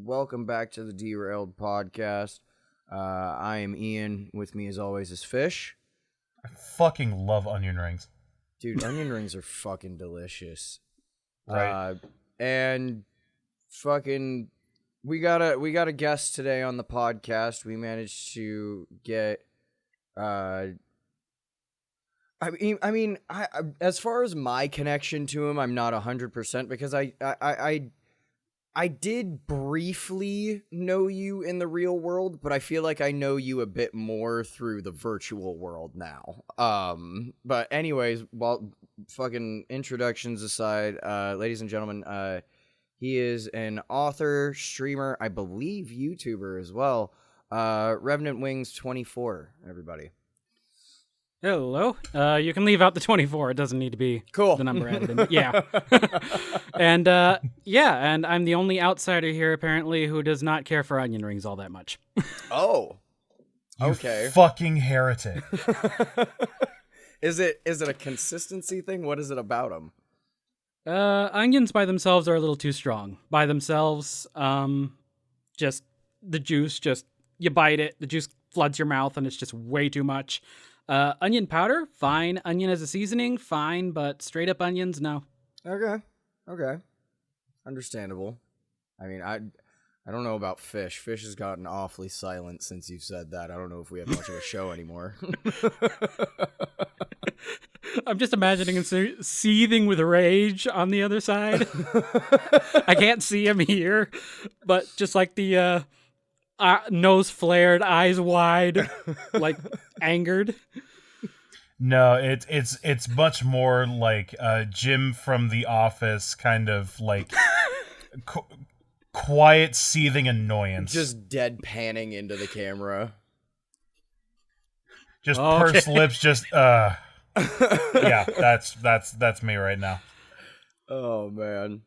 welcome back to the Derailed podcast. I am Ian. With me, as always, is Fish. I fucking love onion rings. Dude, onion rings are fucking delicious. Right. And fucking, we got a guest today on the podcast. We managed to get, as far as my connection to him, I'm not 100% because I did briefly know you in the real world, but I feel like I know you a bit more through the virtual world now. But anyways, while fucking introductions aside, ladies and gentlemen, he is an author, streamer, I believe YouTuber as well. Revenant Wings 24, everybody. Hello. You can leave out the 24. It doesn't need to be Cool. the number added in. Yeah. And and I'm the only outsider here apparently who does not care for onion rings all that much. Oh. You Okay. fucking heretic. Is it a consistency thing? What is it about them? Onions by themselves are a little too strong. By themselves, just the juice, you bite it, the juice floods your mouth and it's just way too much. Onion powder, fine. Onion as a seasoning, fine. But straight up onions, no. Okay. Understandable. I mean, I don't know about Fish. Fish has gotten awfully silent since you said that. I don't know if we have much of a show anymore. I'm just imagining him seething with rage on the other side. I can't see him here, but just like the nose flared, eyes wide, like angered. No, it's much more like Jim from The Office, kind of like quiet, seething annoyance. Just deadpanning into the camera. Just pursed lips. Just yeah, that's me right now. Oh man.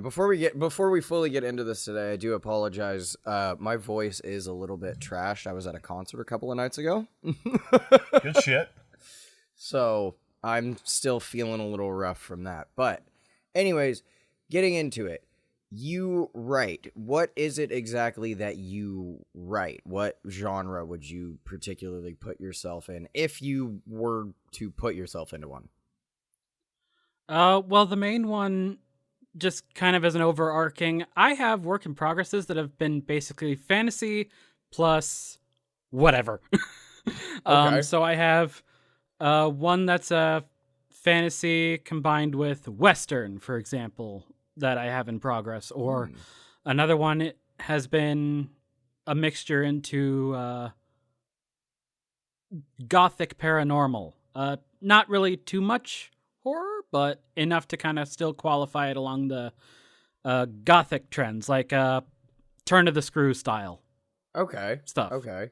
Before we fully get into this today, I do apologize. My voice is a little bit trashed. I was at a concert a couple of nights ago. Good shit. So I'm still feeling a little rough from that. But anyways, getting into it. You write. What is it exactly that you write? What genre would you particularly put yourself in if you were to put yourself into one? Well, the main one, just kind of as an overarching, I have work in progresses that have been basically fantasy plus whatever. Okay. So I have one that's a fantasy combined with Western, for example, that I have in progress, or another one has been a mixture into gothic paranormal. Not really too much horror, but enough to kind of still qualify it along the gothic trends, like turn of the screw style. Okay. Stuff. Okay.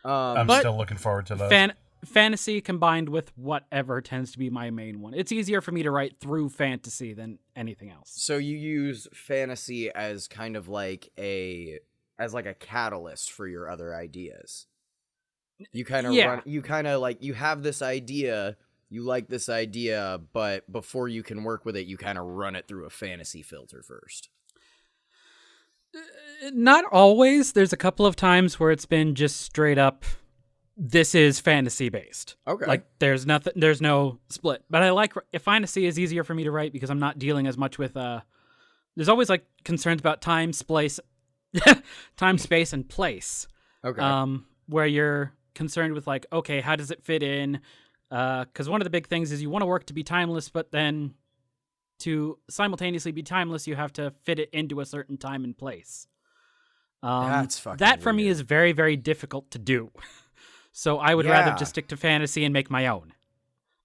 I'm but still looking forward to those. Fantasy combined with whatever tends to be my main one. It's easier for me to write through fantasy than anything else. So you use fantasy as kind of like a catalyst for your other ideas. You kind of you have this idea, you like this idea, but before you can work with it, you kind of run it through a fantasy filter first. Not always. There's a couple of times where it's been just straight up, this is fantasy based. Okay. Like there's no split. But I like if fantasy is easier for me to write because I'm not dealing as much with there's always like concerns about time, space, and place. Okay. Where you're concerned with like, okay, how does it fit in? Because one of the big things is you want to work to be timeless, but then to simultaneously be timeless, you have to fit it into a certain time and place. That's fucking that for me weird. is very, very difficult to do. So I would rather just stick to fantasy and make my own,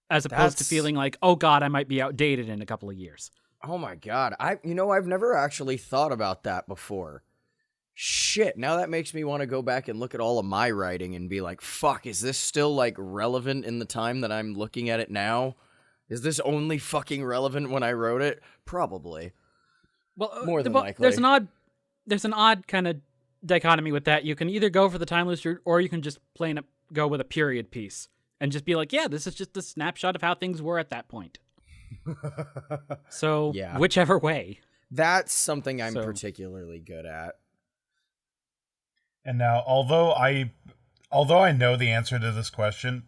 as opposed to feeling like, oh god, I might be outdated in a couple of years. Oh my god. I've never actually thought about that before. Shit, now that makes me want to go back and look at all of my writing and be like, fuck, is this still like relevant in the time that I'm looking at it now? Is this only fucking relevant when I wrote it? Probably. Well, more than likely. There's an odd kind of dichotomy with that. You can either go for the timeless route, or you can just go with a period piece and just be like, yeah, this is just a snapshot of how things were at that point. So, whichever way. That's something I'm So- particularly good at. And now, although I know the answer to this question,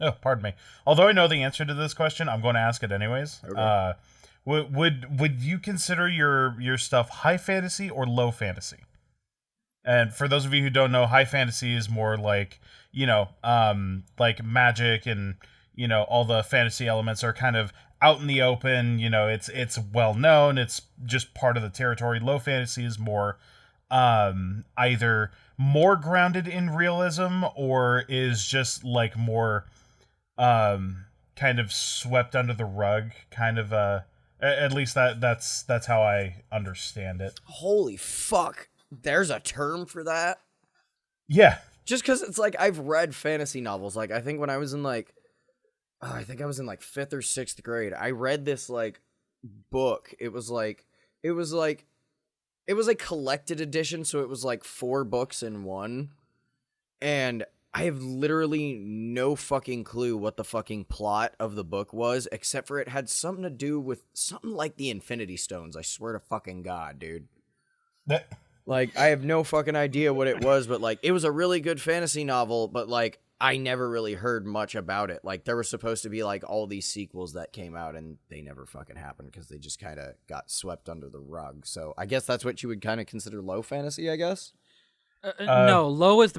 oh, pardon me. Although I know the answer to this question, I'm going to ask it anyways. Okay. Would you consider your stuff high fantasy or low fantasy? And for those of you who don't know, high fantasy is more like, like magic and, all the fantasy elements are kind of out in the open. It's well known. It's just part of the territory. Low fantasy is more either more grounded in realism or is just like more kind of swept under the rug, kind of at least that's how I understand it. Holy fuck. There's a term for that? Yeah. Just because it's like I've read fantasy novels. Like I think when I was in like, I think I was in like 5th or 6th grade. I read this like book. It was a collected edition, so it was like 4 books in one. And I have literally no fucking clue what the fucking plot of the book was, except for it had something to do with something like the Infinity Stones. I swear to fucking God, dude. Like, I have no fucking idea what it was, but, like, it was a really good fantasy novel, but, like, I never really heard much about it. Like, there were supposed to be, like, all these sequels that came out, and they never fucking happened because they just kind of got swept under the rug. So, I guess that's what you would kind of consider low fantasy, I guess? No, low is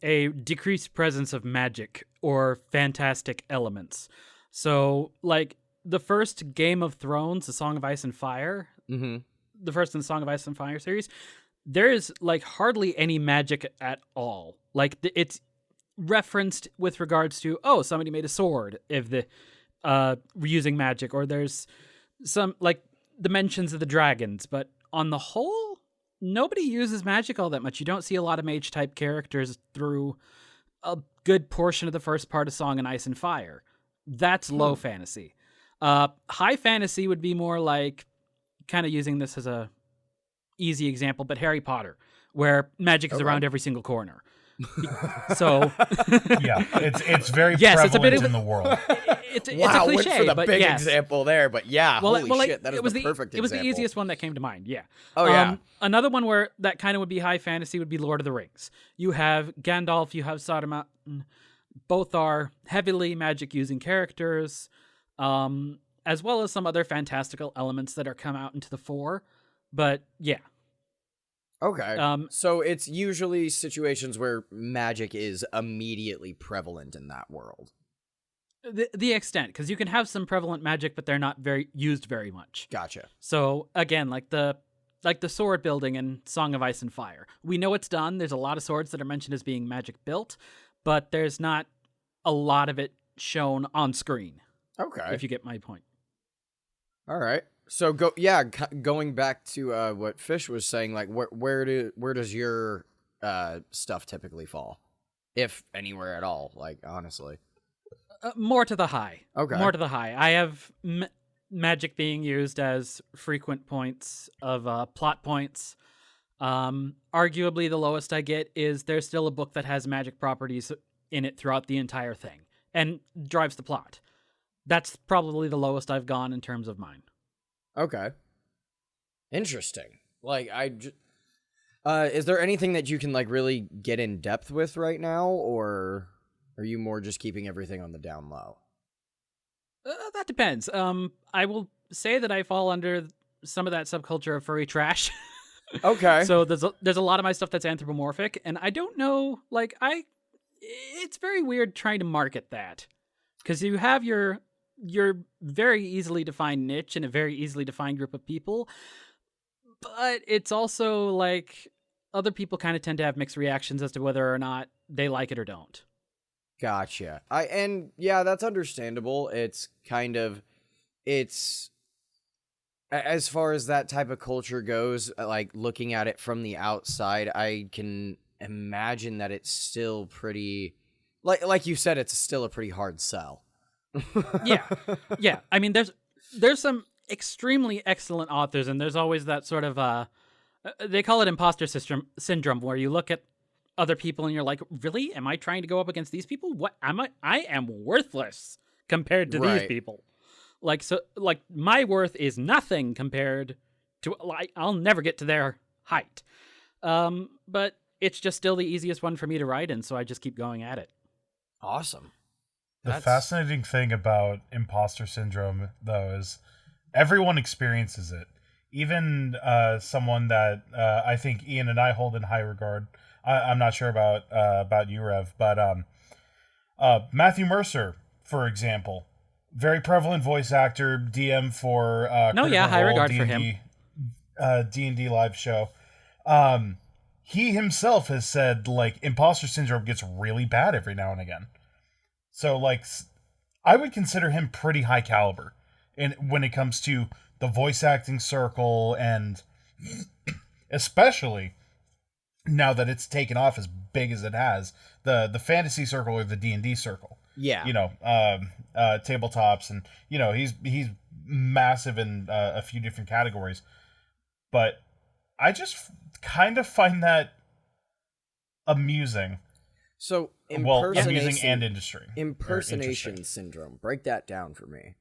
a decreased presence of magic or fantastic elements. So, like, the first Game of Thrones, The Song of Ice and Fire... Mm-hmm. The first in the Song of Ice and Fire series, there is like hardly any magic at all. Like it's referenced with regards to, oh, somebody made a sword if the using magic, or there's some like the mentions of the dragons, but on the whole, nobody uses magic all that much. You don't see a lot of mage type characters through a good portion of the first part of Song and Ice and Fire. That's low fantasy. High fantasy would be more like, kind of using this as a easy example, but Harry Potter, where magic is around every single corner. So yeah, it's very prevalent in the world. It's a cliche, went for the but big yes. example there, but yeah, holy shit, that is the perfect example. It was the easiest one that came to mind, yeah. Oh, yeah. Another one where that kind of would be high fantasy would be Lord of the Rings. You have Gandalf, you have Saruman. Both are heavily magic-using characters, as well as some other fantastical elements that are come out into the fore. But yeah. Okay. So it's usually situations where magic is immediately prevalent in that world. The extent, because you can have some prevalent magic, but they're not very used very much. Gotcha. So again, like the sword building in Song of Ice and Fire. We know it's done. There's a lot of swords that are mentioned as being magic built, but there's not a lot of it shown on screen. Okay. If you get my point. All right. So going back to what Fish was saying, like where does your stuff typically fall, if anywhere at all? Like honestly, more to the high. Okay. More to the high. I have magic being used as frequent points of plot points. Arguably, the lowest I get is there's still a book that has magic properties in it throughout the entire thing and drives the plot. That's probably the lowest I've gone in terms of mine. Okay. Interesting. Like, is there anything that you can, like, really get in depth with right now, or are you more just keeping everything on the down low? That depends. I will say that I fall under some of that subculture of furry trash. Okay. So there's a lot of my stuff that's anthropomorphic, and I don't know, like, it's very weird trying to market that. Because you have your very easily defined niche and a very easily defined group of people, but it's also like other people kind of tend to have mixed reactions as to whether or not they like it or don't. Gotcha. And yeah, that's understandable. It's as far as that type of culture goes, like looking at it from the outside, I can imagine that it's still pretty, like you said, it's still a pretty hard sell. Yeah. I mean, there's some extremely excellent authors, and there's always that sort of they call it imposter syndrome, where you look at other people and you're like, really? Am I trying to go up against these people? What am I? I am worthless compared to these people. Like, so, like, my worth is nothing compared to, like, I'll never get to their height. But it's just still the easiest one for me to ride in, so I just keep going at it. Awesome. The That's- fascinating thing about imposter syndrome, though, is everyone experiences it. Even someone that I think Ian and I hold in high regard. I'm not sure about you, Rev, but Matthew Mercer, for example, very prevalent voice actor, DM for high regard for him. D&D live show. He himself has said, like, imposter syndrome gets really bad every now and again. So, like, I would consider him pretty high caliber when it comes to the voice acting circle, and especially now that it's taken off as big as it has, the fantasy circle or the D&D circle. Yeah. You know, tabletops, and, you know, he's massive in a few different categories. But I just kind of find that amusing. So amusing and industry. Impersonation syndrome. Break that down for me.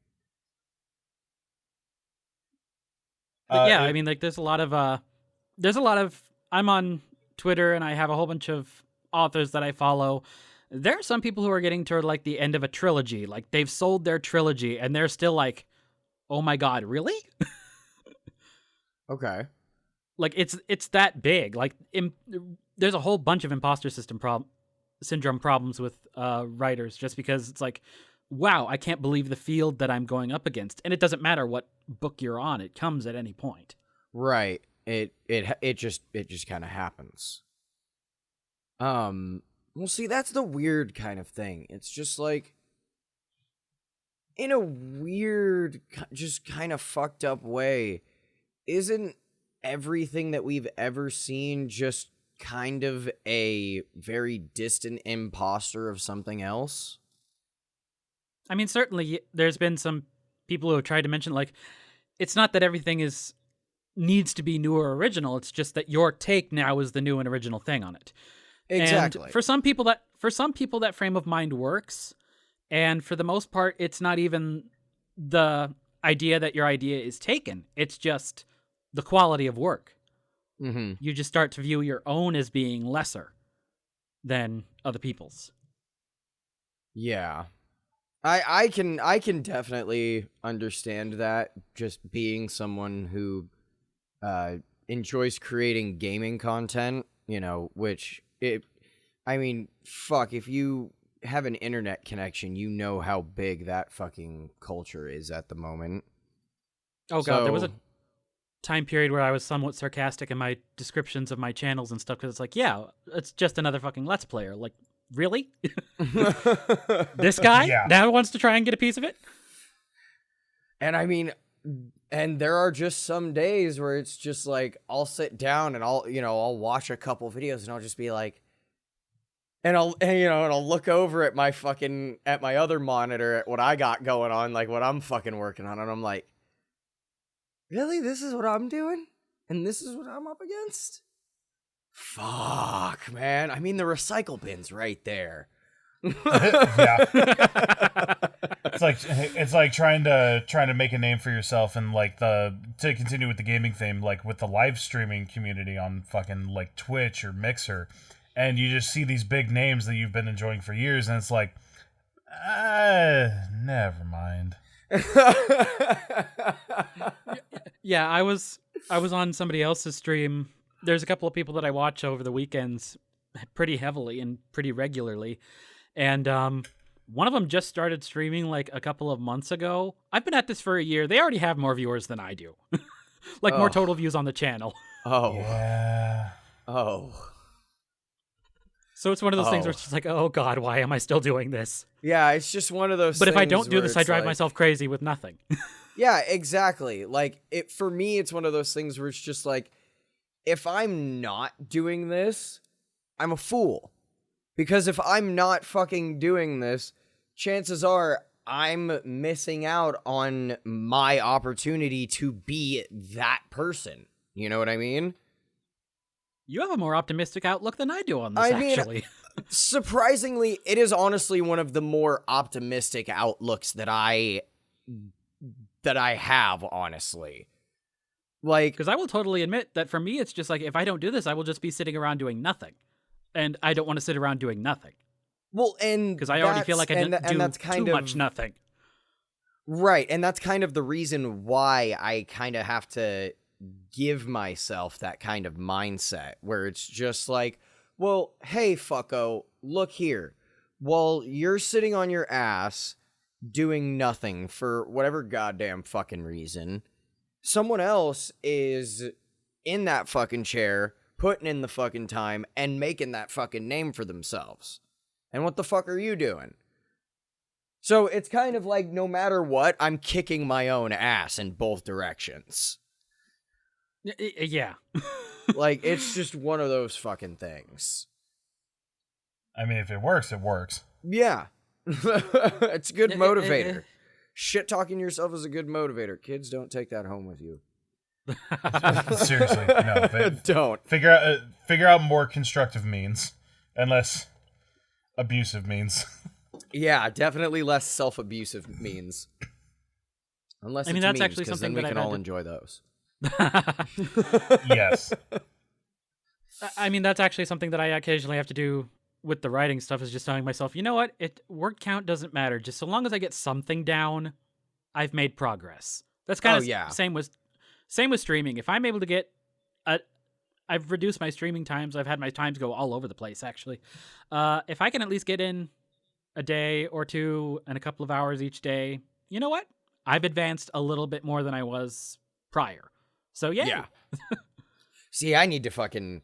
But I mean, like, there's a lot of, I'm on Twitter and I have a whole bunch of authors that I follow. There are some people who are getting toward, like, the end of a trilogy. Like, they've sold their trilogy and they're still like, oh my God, really? Okay. Like, it's that big. Like, there's a whole bunch of imposter syndrome problems with writers, just because it's like, wow, I can't believe the field that I'm going up against. And it doesn't matter what book you're on; it comes at any point. Right. It just kind of happens. Well, see, that's the weird kind of thing. It's just like, in a weird, just kind of fucked up way, isn't everything that we've ever seen just kind of a very distant imposter of something else? I mean, certainly there's been some people who have tried to mention, like, it's not that everything needs to be new or original. It's just that your take now is the new and original thing on it. Exactly. And for some people that frame of mind works, and for the most part, it's not even the idea that your idea is taken. It's just the quality of work. Mm-hmm. You just start to view your own as being lesser than other people's. Yeah. I can definitely understand that, just being someone who enjoys creating gaming content, you know, I mean, fuck, if you have an internet connection, you know how big that fucking culture is at the moment. Oh God, there was a time period where I was somewhat sarcastic in my descriptions of my channels and stuff, because it's like, yeah, it's just another fucking Let's Player. Like, really? This guy now wants to try and get a piece of it? And I mean, and there are just some days where it's just like, I'll sit down and I'll watch a couple videos and I'll just be like, and I'll look over at my other monitor at what I got going on, like what I'm fucking working on, and I'm like, really? This is what I'm doing? And this is what I'm up against? Fuck, man. I mean, the recycle bin's right there. Yeah. It's like trying to make a name for yourself, and like to continue with the gaming theme, like with the live streaming community on fucking like Twitch or Mixer, and you just see these big names that you've been enjoying for years, and it's like, never mind. Yeah, I was on somebody else's stream. There's a couple of people that I watch over the weekends pretty heavily and pretty regularly. And one of them just started streaming like a couple of months ago. I've been at this for a year. They already have more viewers than I do. Like, more total views on the channel. Oh. Yeah. Oh. So it's one of those things where it's just like, oh God, why am I still doing this? Yeah, it's just one of those But things if I don't do this, I drive like, myself crazy with nothing. Yeah, exactly. Like, for me, it's one of those things where it's just like, if I'm not doing this, I'm a fool. Because if I'm not fucking doing this, chances are I'm missing out on my opportunity to be that person. You know what I mean? You have a more optimistic outlook than I do on this, actually. Surprisingly, it is honestly one of the more optimistic outlooks that I that I have, honestly. Like, Because I will totally admit that for me, it's just like, if I don't do this, I will just be sitting around doing nothing. And I don't want to sit around doing nothing. well, and Because I already feel like I didn't do that's too much nothing. Right, and that's kind of the reason why I kind of have to give myself that kind of mindset where it's just like, well, hey, fucko, look here. While you're sitting on your ass doing nothing for whatever goddamn fucking reason, someone else is in that fucking chair, putting in the fucking time, and making that fucking name for themselves. And what the fuck are you doing? So it's kind of like, no matter what, I'm kicking my own ass in both directions. Yeah. Like, it's just one of those fucking things. I mean, if it works, it works. Yeah. It's a good motivator. Shit-talking yourself is a good motivator. Kids, don't take that home with you. Seriously, no. Don't. Figure out more constructive means, and less abusive means. Yeah, definitely less self-abusive means. Unless I mean, it's that's memes, actually 'cause something then we that can I've all had enjoy those. Yes. I mean, that's actually something that I occasionally have to do with the writing stuff, is just telling myself, you know what? Word count doesn't matter. Just so long as I get something down, I've made progress. That's kind of same with streaming. If I'm able to get I've reduced my streaming times. I've had my times go all over the place, actually. If I can at least get in a day or two and a couple of hours each day, you know what? I've advanced a little bit more than I was prior. So, yeah. See, I need to fucking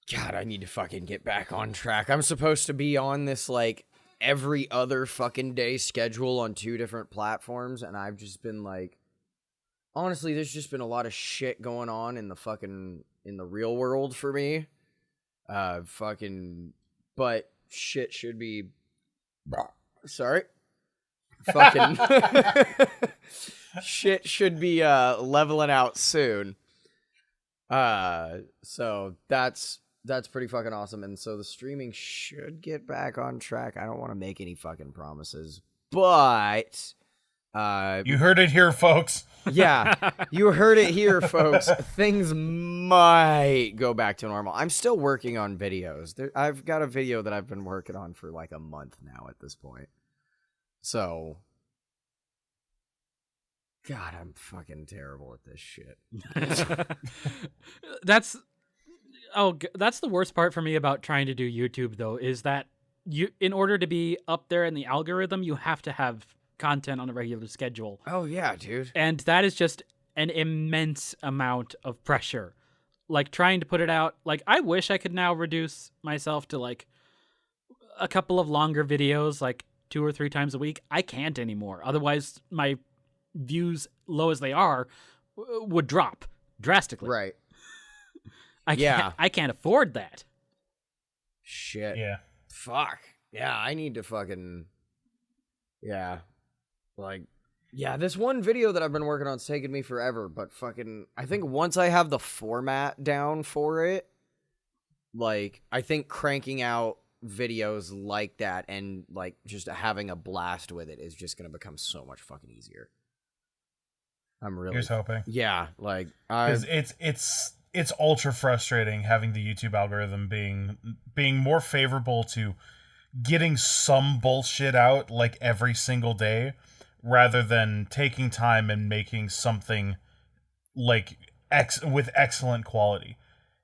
get back on track. I'm supposed to be on this, like, every other fucking day schedule on 2 different platforms, and I've just been like, honestly, there's just been a lot of shit going on in the real world for me. But shit should be, sorry. Fucking shit should be leveling out soon. So that's pretty fucking awesome. And so the streaming should get back on track. I don't want to make any fucking promises, but you heard it here, folks. Yeah, you heard it here, folks. Things might go back to normal. I'm still working on videos. I've got a video that I've been working on for like a month now at this point. So, God, I'm fucking terrible at this shit. That's the worst part for me about trying to do YouTube, though, is that in order to be up there in the algorithm, you have to have content on a regular schedule. Oh yeah, dude. And that is just an immense amount of pressure. Like, trying to put it out, like, I wish I could now reduce myself to like a couple of longer videos, like 2 or 3 times a week. I can't anymore. Otherwise, my views, low as they are, would drop drastically. Right. I can't afford that. Shit. Yeah. Fuck. Yeah, I need to fucking... Yeah. Like... Yeah, this one video that I've been working on's taken me forever, but fucking... I think once I have the format down for it, like, I think cranking out videos like that and, like, just having a blast with it is just gonna become so much fucking easier. I'm really... Here's hoping. Yeah, like... Because it's ultra frustrating having the YouTube algorithm being more favorable to getting some bullshit out like every single day rather than taking time and making something like with excellent quality.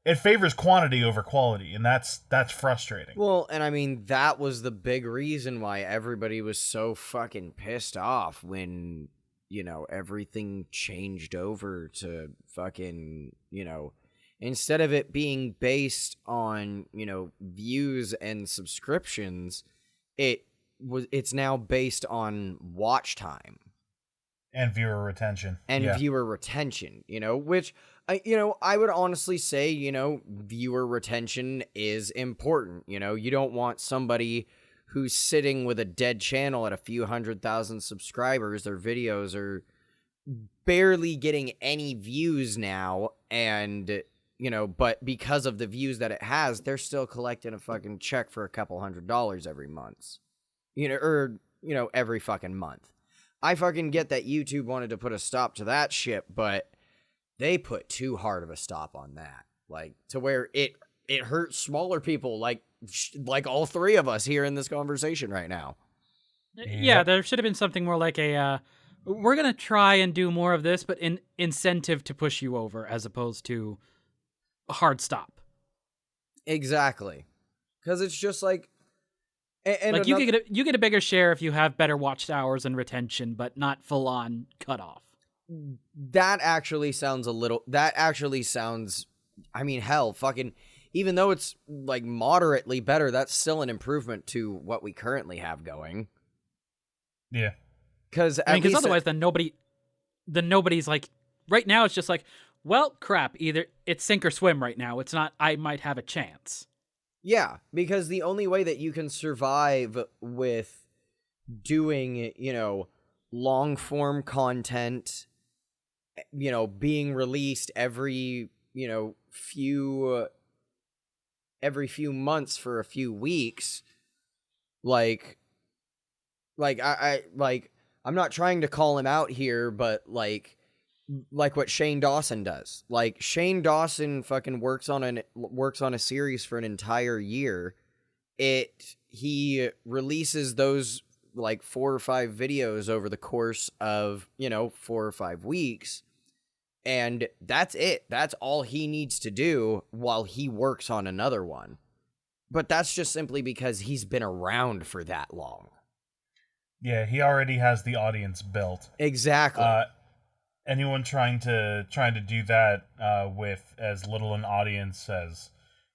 It favors quantity over quality, and that's frustrating. Well, and I mean, that was the big reason why everybody was so fucking pissed off when, you know, everything changed over to fucking, you know, instead of it being based on, you know, views and subscriptions, it's now based on watch time And viewer retention. viewer retention, you know, which I would honestly say, you know, viewer retention is important. You know, you don't want somebody who's sitting with a dead channel at a few 100,000 subscribers. Their videos are barely getting any views now, and, you know, but because of the views that it has, they're still collecting a fucking check for a couple $100 every month. You know, or, you know, every fucking month. I fucking get that YouTube wanted to put a stop to that shit, but they put too hard of a stop on that. Like, to where it hurts smaller people like all three of us here in this conversation right now. Yeah, there should have been something more like a, we're going to try and do more of this, but incentive to push you over as opposed to a hard stop. Exactly. Because it's just like... And like, you get a bigger share if you have better watch hours and retention, but not full-on cutoff. That actually sounds I mean, hell, fucking, even though it's like moderately better, that's still an improvement to what we currently have going. Yeah. Because otherwise then nobody's like, right now it's just like, well, crap, either it's sink or swim right now. It's not, I might have a chance. Yeah, because the only way that you can survive with doing, long form content, being released every few months for a few weeks, I'm not trying to call him out here, but like what Shane Dawson does. Like, Shane Dawson fucking works on a series for an entire year. He releases those like 4 or 5 videos over the course of, 4 or 5 weeks. And that's it. That's all he needs to do while he works on another one. But that's just simply because he's been around for that long. Yeah, he already has the audience built. Exactly. Anyone trying to do that with as little an audience as,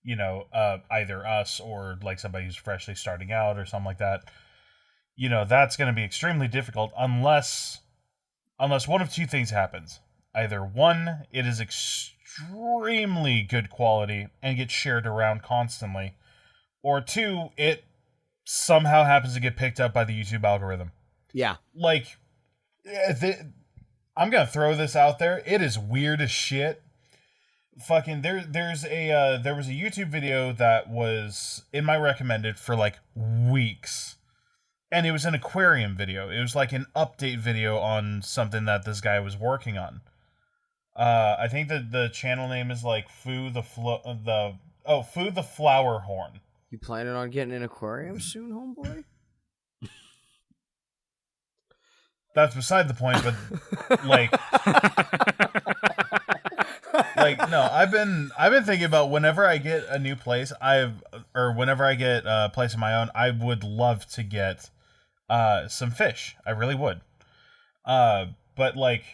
either us or like somebody who's freshly starting out or something like that, that's going to be extremely difficult unless one of two things happens. Either one, it is extremely good quality and gets shared around constantly, or two, it somehow happens to get picked up by the YouTube algorithm. Yeah. Like, I'm gonna throw this out there. It is weird as shit. Fucking there was a YouTube video that was in my recommended for like weeks. And it was an aquarium video. It was like an update video on something that this guy was working on. I think that the channel name is like Foo the Flower Horn. You planning on getting an aquarium soon, homeboy? That's beside the point, but like, no, I've been thinking about whenever I get a new place, whenever I get a place of my own, I would love to get some fish. I really would. But like,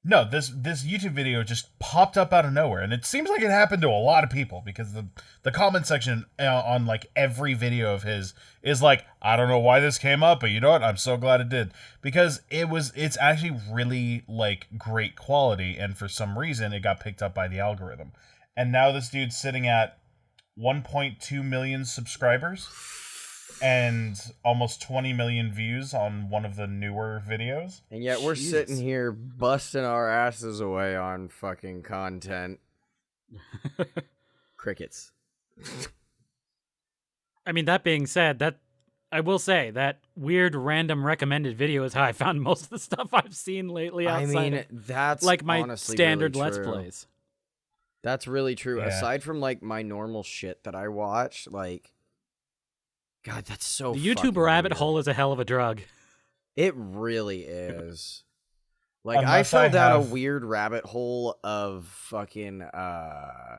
no, this YouTube video just popped up out of nowhere, and it seems like it happened to a lot of people because the comment section on like every video of his is like, I don't know why this came up, but you know what? I'm so glad it did, because it's actually really like great quality, and for some reason it got picked up by the algorithm, and now this dude's sitting at 1.2 million subscribers and almost 20 million views on one of the newer videos. And yet we're sitting here busting our asses away on fucking content. Crickets. I mean, that being said, that I will say that weird random recommended video is how I found most of the stuff I've seen lately outside of, that's like my standard really Let's true. Plays. That's really true. Yeah. Aside from like my normal shit that I watch, like, God, that's so The YouTube fucking rabbit weird. hole is a hell of a drug. It really is. Like, I Unless fell I down a have- weird rabbit hole of fucking, I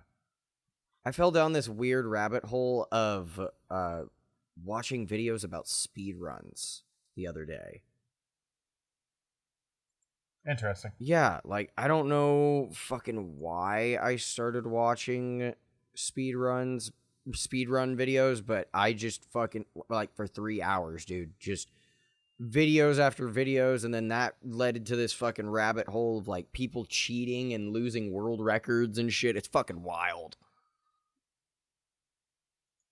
fell down this weird rabbit hole of, watching videos about speedruns the other day. Interesting. Yeah, like, I don't know fucking why I started watching speedrun videos, but I just fucking, like, for 3 hours, dude, just videos after videos, and then that led to this fucking rabbit hole of, like, people cheating and losing world records and shit. It's fucking wild.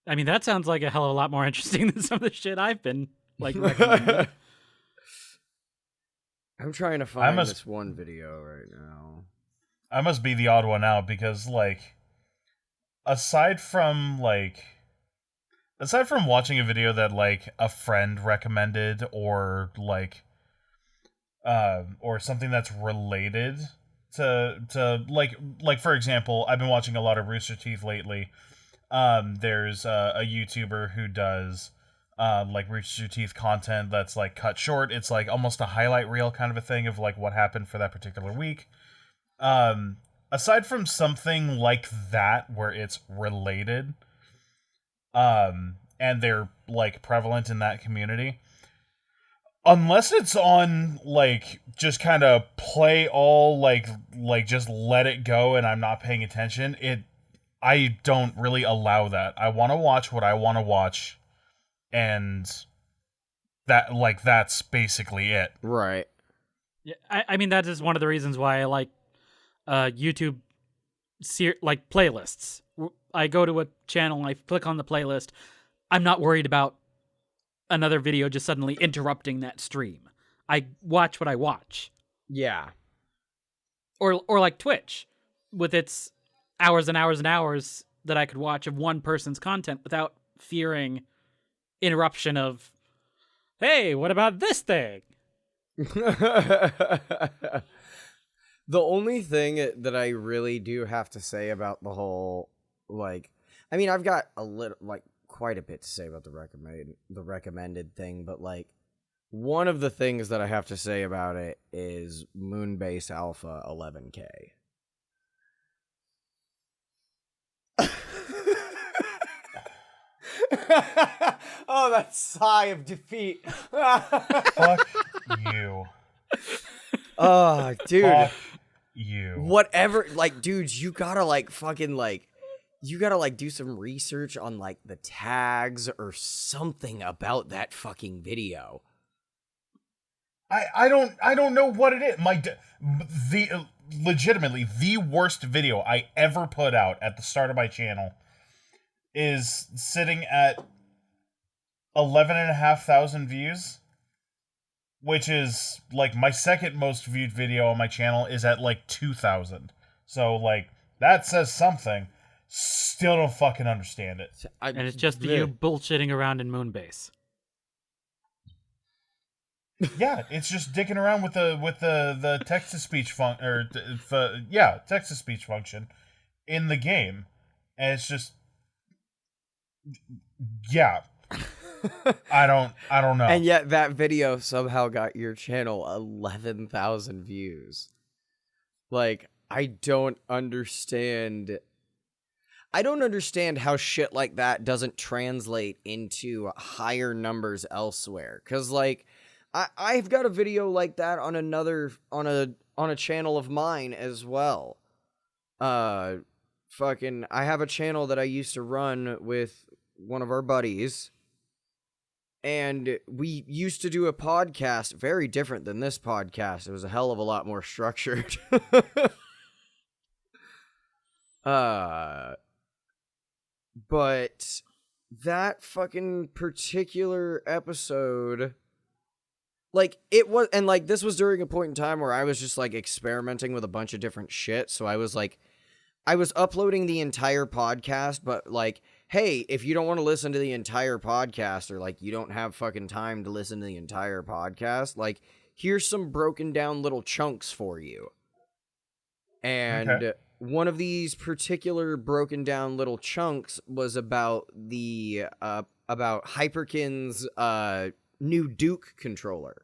I mean, that sounds like a hell of a lot more interesting than some of the shit I've been, like, recommending. I'm trying to find this one video right now. I must be the odd one out because, like, aside from watching a video that, like, a friend recommended or, like, or something that's related to like for example, I've been watching a lot of Rooster Teeth lately. There's a YouTuber who does like Rooster Teeth content that's like cut short. It's like almost a highlight reel kind of a thing of like what happened for that particular week. Aside from something like that where it's related, and they're like prevalent in that community, unless it's on like just kind of play all like just let it go and I'm not paying attention, I don't really allow that. I want to watch what I want to watch, and that's basically it. Right. Yeah, I mean, that is one of the reasons why I like YouTube like playlists. I go to a channel, I click on the playlist. I'm not worried about another video just suddenly interrupting that stream. I watch what I watch. Yeah. Or like Twitch, with its hours and hours and hours that I could watch of one person's content without fearing interruption of, hey, what about this thing? The only thing that I really do have to say about the whole, like, I mean, I've got a little, like, quite a bit to say about the recommended thing, but like, one of the things that I have to say about it is Moonbase Alpha 11K. Oh, that sigh of defeat. Fuck you. Oh, dude. Fuck you. Whatever, like, dudes, you gotta, like, fucking, like, you gotta, like, do some research on, like, the tags or something about that fucking video. I don't know what it is. Legitimately the worst video I ever put out at the start of my channel is sitting at 11,500 views, which is like my second most viewed video on my channel is at like 2,000. So like that says something. Still don't fucking understand it. And it's just you bullshitting around in Moonbase. Yeah, it's just dicking around with the text to speech text to speech function in the game, and it's just I don't know. And yet that video somehow got your channel 11,000 views. Like, I don't understand how shit like that doesn't translate into higher numbers elsewhere. 'Cause like I've got a video like that on a channel of mine as well. I have a channel that I used to run with one of our buddies, and we used to do a podcast very different than this podcast. It was a hell of a lot more structured. But that fucking particular episode, like, it was, and like, this was during a point in time where I was just like experimenting with a bunch of different shit. So I was uploading the entire podcast, but like, hey, if you don't want to listen to the entire podcast, or like you don't have fucking time to listen to the entire podcast, like, here's some broken down little chunks for you. And okay. One of these particular broken down little chunks was about about Hyperkin's new Duke controller.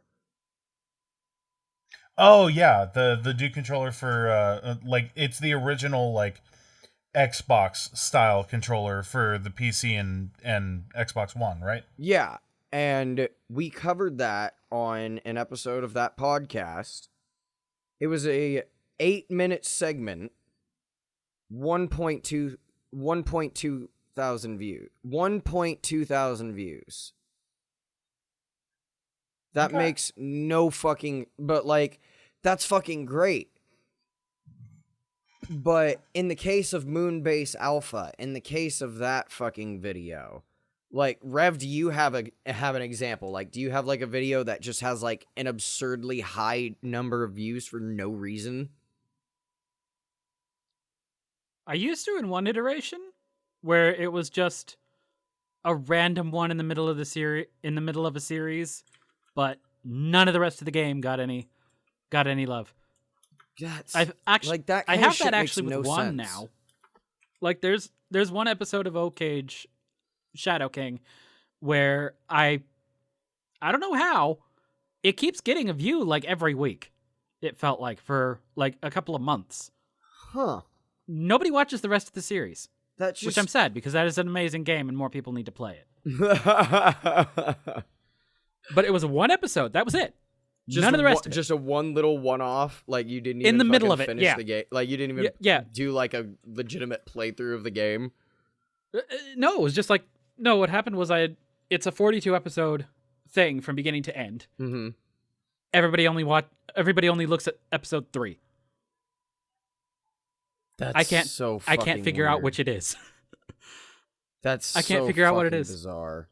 Oh yeah, the Duke controller for like, it's the original like Xbox style controller for the PC and Xbox One, right? Yeah, and we covered that on an episode of that podcast. It was a 8-minute segment, 1.2 thousand views. That okay. Makes no fucking, but like, that's fucking great. But in the case of Moonbase Alpha, in the case of that fucking video, like, Rev, do you have an example? Like, do you have like a video that just has like an absurdly high number of views for no reason? I used to in one iteration where it was just a random one in the middle of a series, but none of the rest of the game got any got any love. That's I've actually like that. I Kind of have shit that makes actually with no one sense. now. Like there's one episode of Oak Cage, Shadow King, where I don't know how it keeps getting a view like every week. It felt like for like a couple of months. Huh? Nobody watches the rest of the series, That's which I'm just. sad because that is an amazing game and more people need to play it. But it was one episode. That was it. None of the rest of it. Just a one little one-off. Like you didn't In even the middle fucking of it, finish yeah. the game. Like you didn't even Yeah. do like a legitimate playthrough of the game. No, it was just like no. What happened was it's a 42 episode thing from beginning to end. Mm-hmm. Everybody only looks at episode 3. That's I can't fucking figure out weird. which it is. That's I can't so figure out what it fucking is. Bizarre.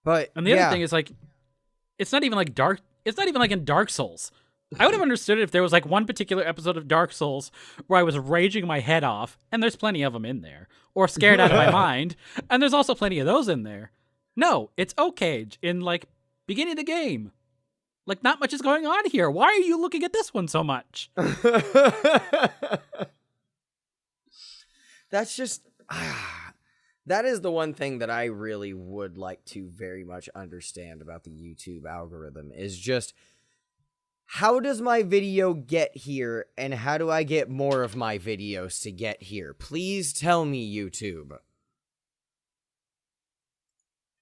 But And the other thing is like, it's not even like in Dark Souls. I would have understood it if there was like one particular episode of Dark Souls where I was raging my head off, and there's plenty of them in there, or scared out of my mind, and there's also plenty of those in there. No, it's Oak Cage in like beginning of the game. Like not much is going on here. Why are you looking at this one so much? That's just that is the one thing that I really would like to very much understand about the YouTube algorithm is just how does my video get here and how do I get more of my videos to get here? Please tell me, YouTube.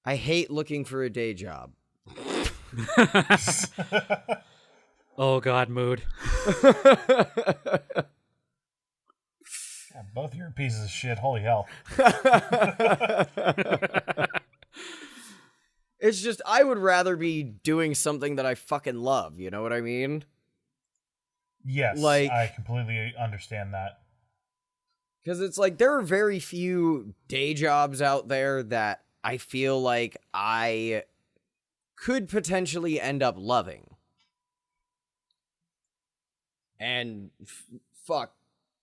I hate looking for a day job. Oh God, mood. Yeah, both of you are pieces of shit. Holy hell. It's just, I would rather be doing something that I fucking love, you know what I mean? Yes, Like- I completely understand that. Because it's like, there are very few day jobs out there that I feel like I could potentially end up loving. And fuck,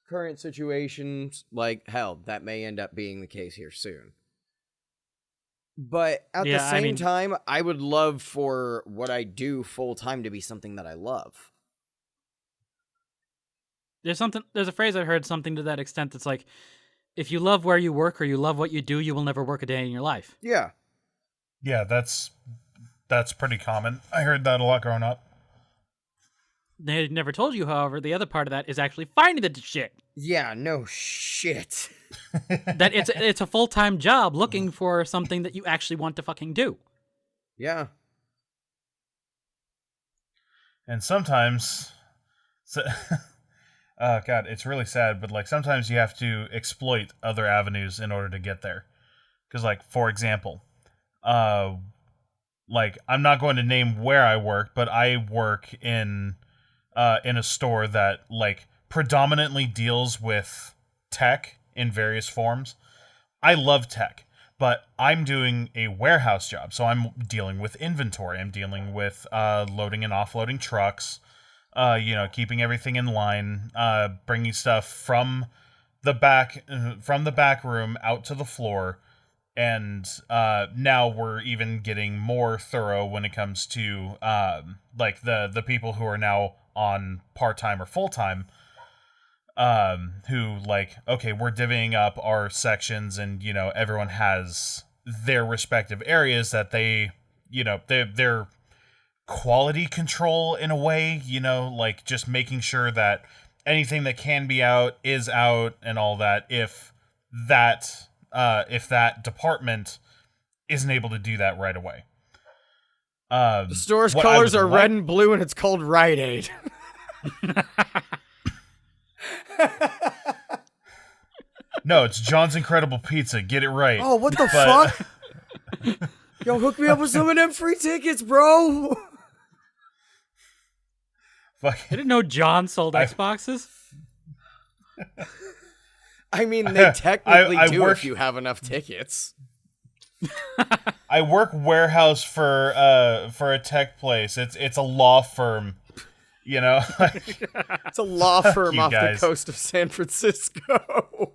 current situations, like, hell, that may end up being the case here soon. But at the Yeah, I same mean- time, I would love for what I do full time to be something that I love. There's a phrase I heard something to that extent that's like, if you love where you work or you love what you do, you will never work a day in your life. Yeah. Yeah, that's pretty common. I heard that a lot growing up. They never told you, however, the other part of that is actually finding the shit. Yeah, no shit. That it's a full-time job looking for something that you actually want to fucking do. Yeah. And sometimes, oh God, it's really sad, but like sometimes you have to exploit other avenues in order to get there. Because like, for example, like I'm not going to name where I work, but I work in a store that like predominantly deals with tech in various forms. I love tech, but I'm doing a warehouse job, so I'm dealing with inventory. I'm dealing with loading and offloading trucks, keeping everything in line, bringing stuff from the back room out to the floor, and now we're even getting more thorough when it comes to like the people who are now on part-time or full-time, who like, okay, we're divvying up our sections and, everyone has their respective areas that they, they're quality control in a way, like just making sure that anything that can be out is out and all that, if that department isn't able to do that right away. The store's what I colors would are like- red and blue and it's called Rite Aid. No, it's John's Incredible Pizza. Get it right. Oh, what the But- fuck? Yo, hook me up with some of them free tickets, bro. Fuck. I didn't know John sold Xboxes. I mean, they technically I do work- if you have enough tickets. I work warehouse for a tech place. It's a law firm, like, It's a law firm you off guys. the coast of San Francisco.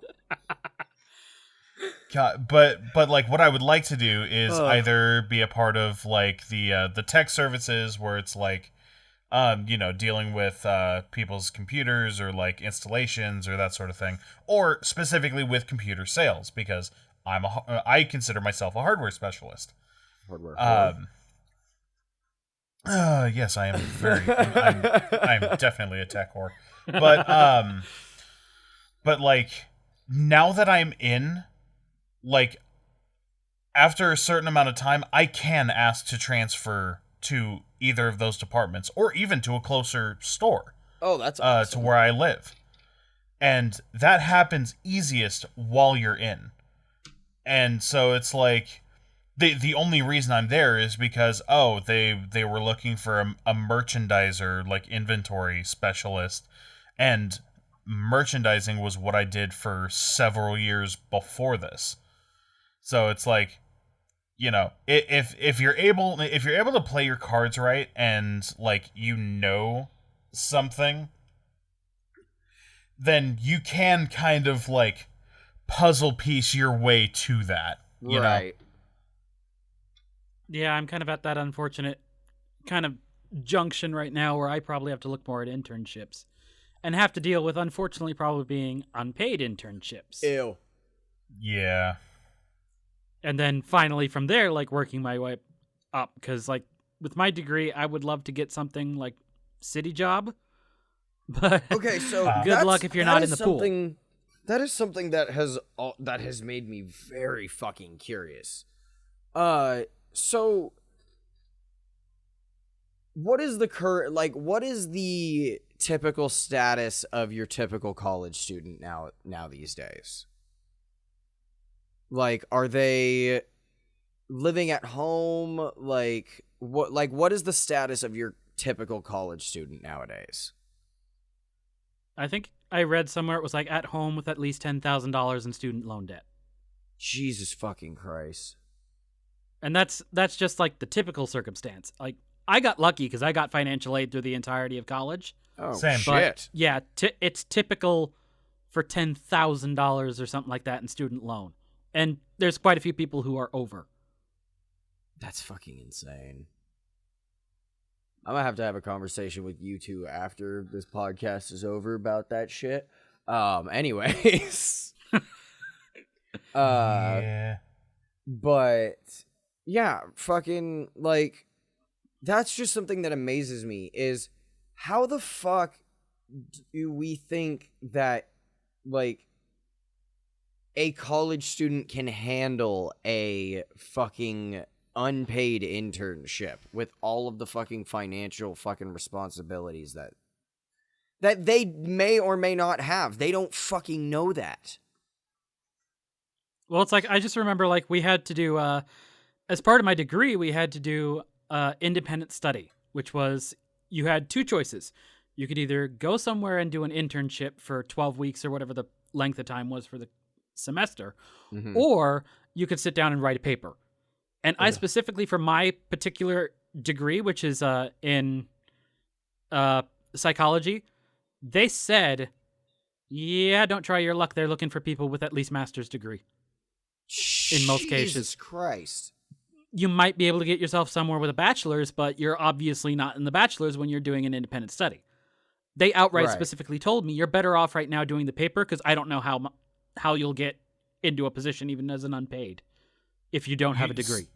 God, but like what I would like to do is either be a part of like the tech services where it's like dealing with people's computers or like installations or that sort of thing, or specifically with computer sales because I consider myself a hardware specialist. Hardware. Yes, I am I'm definitely a tech whore. But like now that I'm in, like after a certain amount of time, I can ask to transfer to either of those departments or even to a closer store. Oh, that's awesome. To where I live. And that happens easiest while you're in. And so it's like the only reason I'm there is because they were looking for a merchandiser, like inventory specialist, and merchandising was what I did for several years before this. So it's like, if you're able to play your cards right and like something, then you can kind of like puzzle piece your way to that. You right. know? Yeah, I'm kind of at that unfortunate kind of junction right now where I probably have to look more at internships and have to deal with, unfortunately, probably being unpaid internships. Ew. Yeah. And then finally from there, like working my way up, because like with my degree, I would love to get something like city job, but okay, so good luck if you're not in the pool. That is something that has made me very fucking curious. So what is the typical status of your typical college student now these days? Like, are they living at home? What is the status of your typical college student nowadays? I think I read somewhere it was like at home with at least $10,000 in student loan debt. Jesus fucking Christ. And that's just like the typical circumstance. Like I got lucky because I got financial aid through the entirety of college. Oh, same shit. But yeah, it's typical for $10,000 or something like that in student loan. And there's quite a few people who are over. That's fucking insane. I'm gonna have to have a conversation with you two after this podcast is over about that shit. Anyways. Yeah. But yeah, fucking like that's just something that amazes me is how the fuck do we think that like a college student can handle a fucking unpaid internship with all of the fucking financial fucking responsibilities that they may or may not have. They don't fucking know that. Well, it's like I just remember like we had to do as part of my degree, we had to do independent study, which was you had two choices. You could either go somewhere and do an internship for 12 weeks or whatever the length of time was for the semester, or you could sit down and write a paper. And I specifically, for my particular degree, which is in psychology, they said, yeah, don't try your luck. They're looking for people with at least master's degree. In most cases. Jesus Christ. You might be able to get yourself somewhere with a bachelor's, but you're obviously not in the bachelor's when you're doing an independent study. They outright specifically told me, you're better off right now doing the paper because I don't know how you'll get into a position even as an unpaid if you don't have a degree.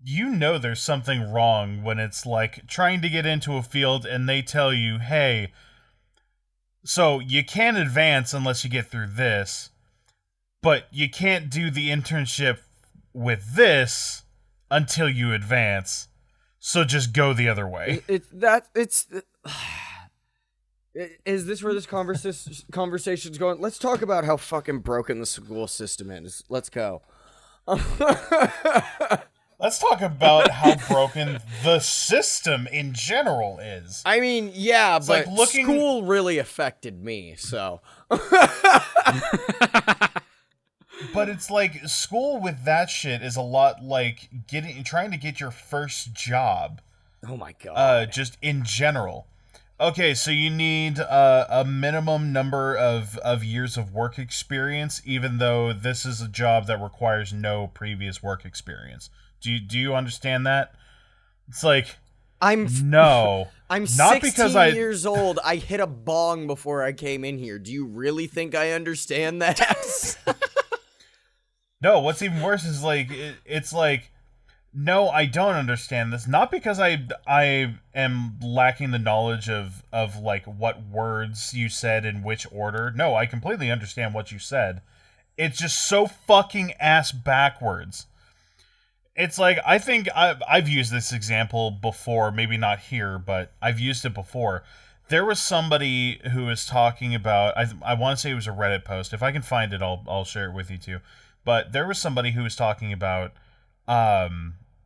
You know there's something wrong when it's like trying to get into a field and they tell you, hey, so you can't advance unless you get through this, but you can't do the internship with this until you advance. So just go the other way. Is this where this conversation's going? Let's talk about how fucking broken the school system is. Let's go. Let's talk about how broken the system in general is. I mean, yeah, it's but like school really affected me, so. But it's like school with that shit is a lot like trying to get your first job. Oh my god. Just in general. Okay, so you need a minimum number of years of work experience, even though this is a job that requires no previous work experience. Do you understand that? It's like, no, I'm not 16 because I years old. I hit a bong before I came in here. Do you really think I understand that? no. What's even worse is like it's like, no, I don't understand this. Not because I am lacking the knowledge of like what words you said in which order. No, I completely understand what you said. It's just so fucking ass backwards. It's like, I think I've used this example before, maybe not here, but I've used it before. There was somebody who was talking about, I want to say it was a Reddit post. If I can find it, I'll share it with you too. But there was somebody who was talking about,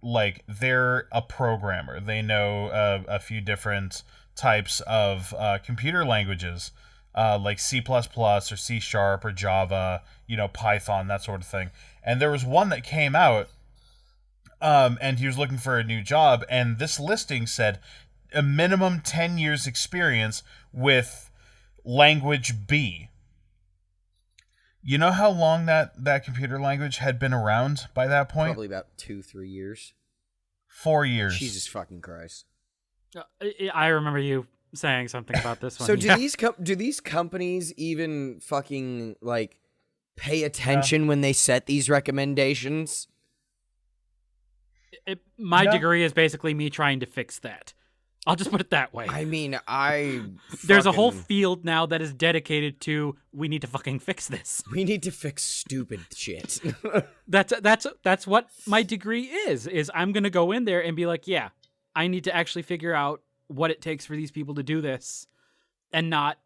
like, they're a programmer. They know a few different types of computer languages, like C++ or C Sharp or Java, Python, that sort of thing. And there was one that came out, and he was looking for a new job, and this listing said a minimum 10 years experience with language B. You know how long that computer language had been around by that point? Probably about 2-3 years. 4 years. Jesus fucking Christ. I remember you saying something about this one. So do these companies even fucking like pay attention when they set these recommendations? My No. degree is basically me trying to fix that. I'll just put it that way. I mean, There's a whole field now that is dedicated to we need to fucking fix this. We need to fix stupid shit. That's what my degree is I'm going to go in there and be like, yeah, I need to actually figure out what it takes for these people to do this and not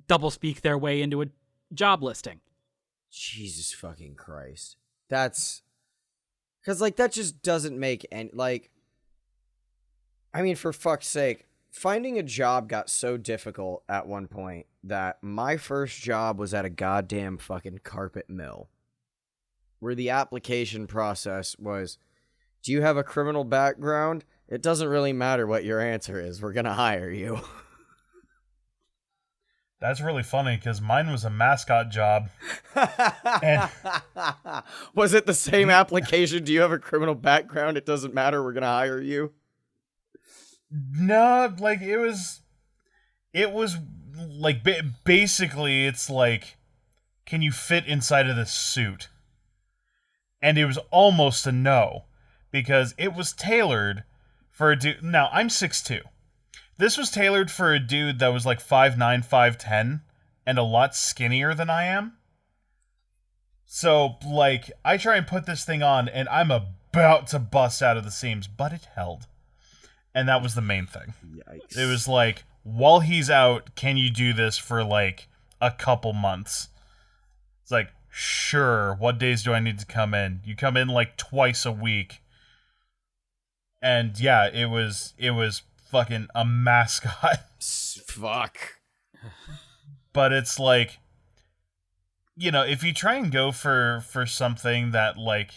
double speak their way into a job listing. Jesus fucking Christ. That's because like that just doesn't make any like. I mean, for fuck's sake, finding a job got so difficult at one point that my first job was at a goddamn fucking carpet mill, where the application process was, do you have a criminal background? It doesn't really matter what your answer is. We're gonna hire you. That's really funny because mine was a mascot job. And was it the same application? Do you have a criminal background? It doesn't matter. We're gonna hire you. no, like it was like basically it's like, can you fit inside of this suit? And it was almost a no because it was tailored for a dude. Now, I'm 6'2". This was tailored for a dude that was like 5'9", 5'10", and a lot skinnier than I am. So, like, I try and put this thing on, and I'm about to bust out of the seams, but it held. And that was the main thing. Yikes. It was like, while he's out, can you do this for, like, a couple months? It's like, sure, what days do I need to come in? You come in, like, twice a week. And, yeah, it was fucking a mascot. Fuck. But it's like, if you try and go for something that, like,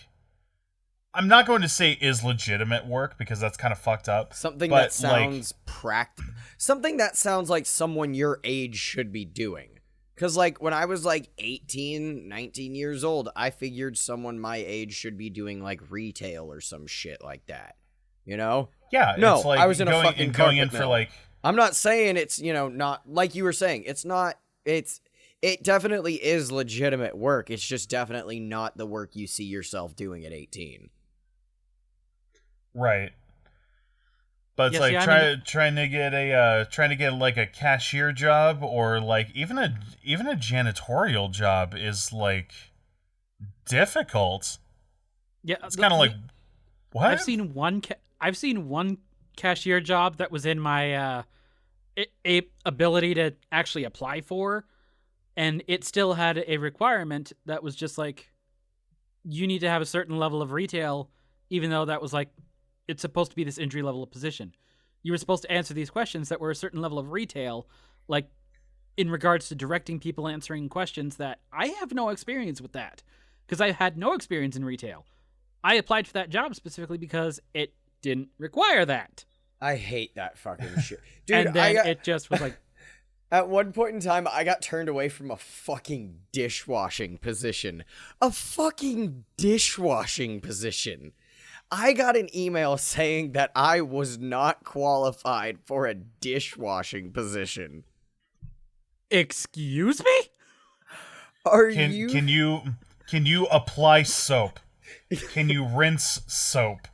I'm not going to say is legitimate work because that's kind of fucked up. Something but, that sounds practical. Something that sounds like someone your age should be doing. Because, like, when I was, like, 18, 19 years old, I figured someone my age should be doing, like, retail or some shit like that. You know? Yeah, No, it's like I was in a fucking going in carpet for mill. like. I'm not saying it's, not, like you were saying, it's not, it definitely is legitimate work. It's just definitely not the work you see yourself doing at 18. Right. But it's trying to get like a cashier job or like even a janitorial job is like difficult. Yeah, it's kind of like what? I've seen one cashier job that was in my ability to actually apply for, and it still had a requirement that was just like you need to have a certain level of retail, even though that was like it's supposed to be this entry level position. You were supposed to answer these questions that were a certain level of retail, like in regards to directing people answering questions that I have no experience with that because I had no experience in retail. I applied for that job specifically because it didn't require that. I hate that fucking shit. Dude, and then it just was like, at one point in time, I got turned away from a fucking dishwashing position. A fucking dishwashing position. I got an email saying that I was not qualified for a dishwashing position. excuse me? Can you apply soap? Can you rinse soap?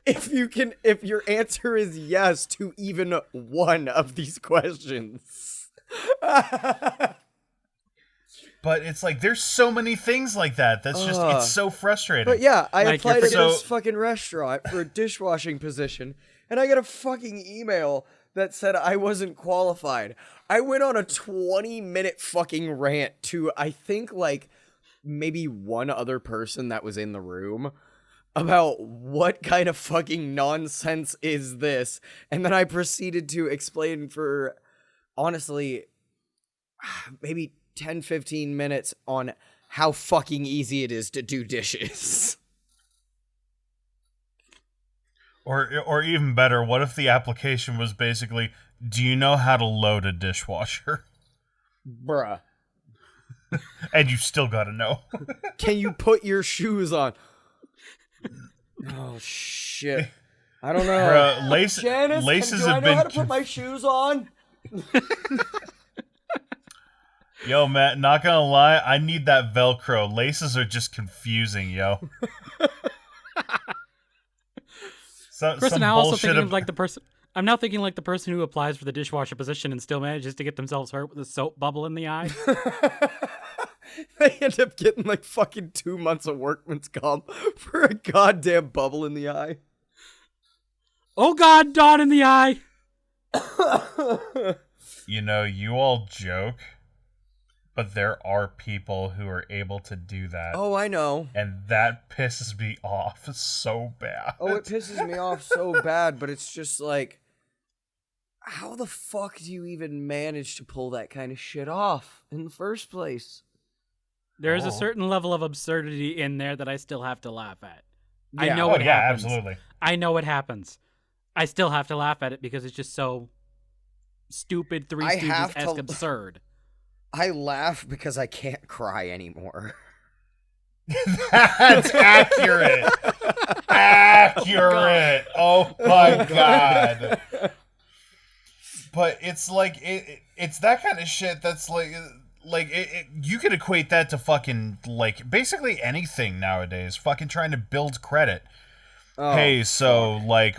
If your answer is yes to even one of these questions. But it's like, there's so many things like that. That's just, it's so frustrating. But yeah, I Like, applied at so- this fucking restaurant for a dishwashing position, and I got a fucking email that said I wasn't qualified. I went on a 20-minute fucking rant to, I think, like, maybe one other person that was in the room about what kind of fucking nonsense is this, and then I proceeded to explain for, honestly, maybe 10-15 minutes on how fucking easy it is to do dishes. Or even better, what if the application was basically, do you know how to load a dishwasher? Bruh. And you still gotta know. Can you put your shoes on? Oh, shit. I don't know. Bruh, Janice, laces do I have know been... how to put my shoes on? Yo, Matt, not gonna lie, I need that Velcro. Laces are just confusing, yo. Chris, Some now also bullshit thinking of like the person. I'm now thinking like the person who applies for the dishwasher position and still manages to get themselves hurt with a soap bubble in the eye. They end up getting like fucking 2 months of workman's comp for a goddamn bubble in the eye. Oh God, Dawn in the eye. You know, you all joke, but there are people who are able to do that. Oh, I know. And that pisses me off so bad. Oh, it pisses me off so bad, but it's just like, how the fuck do you even manage to pull that kind of shit off in the first place? There is Oh. a certain level of absurdity in there that I still have to laugh at. I Yeah. know Oh, it yeah, happens. absolutely. I know it happens. I still have to laugh at it because it's just so stupid, Three I have Stooges-esque to- absurd. I laugh because I can't cry anymore. That's accurate. Accurate. Oh my god. But it's like it's that kind of shit that's like you could equate that to fucking like basically anything nowadays. Fucking trying to build credit. Oh, Hey, so like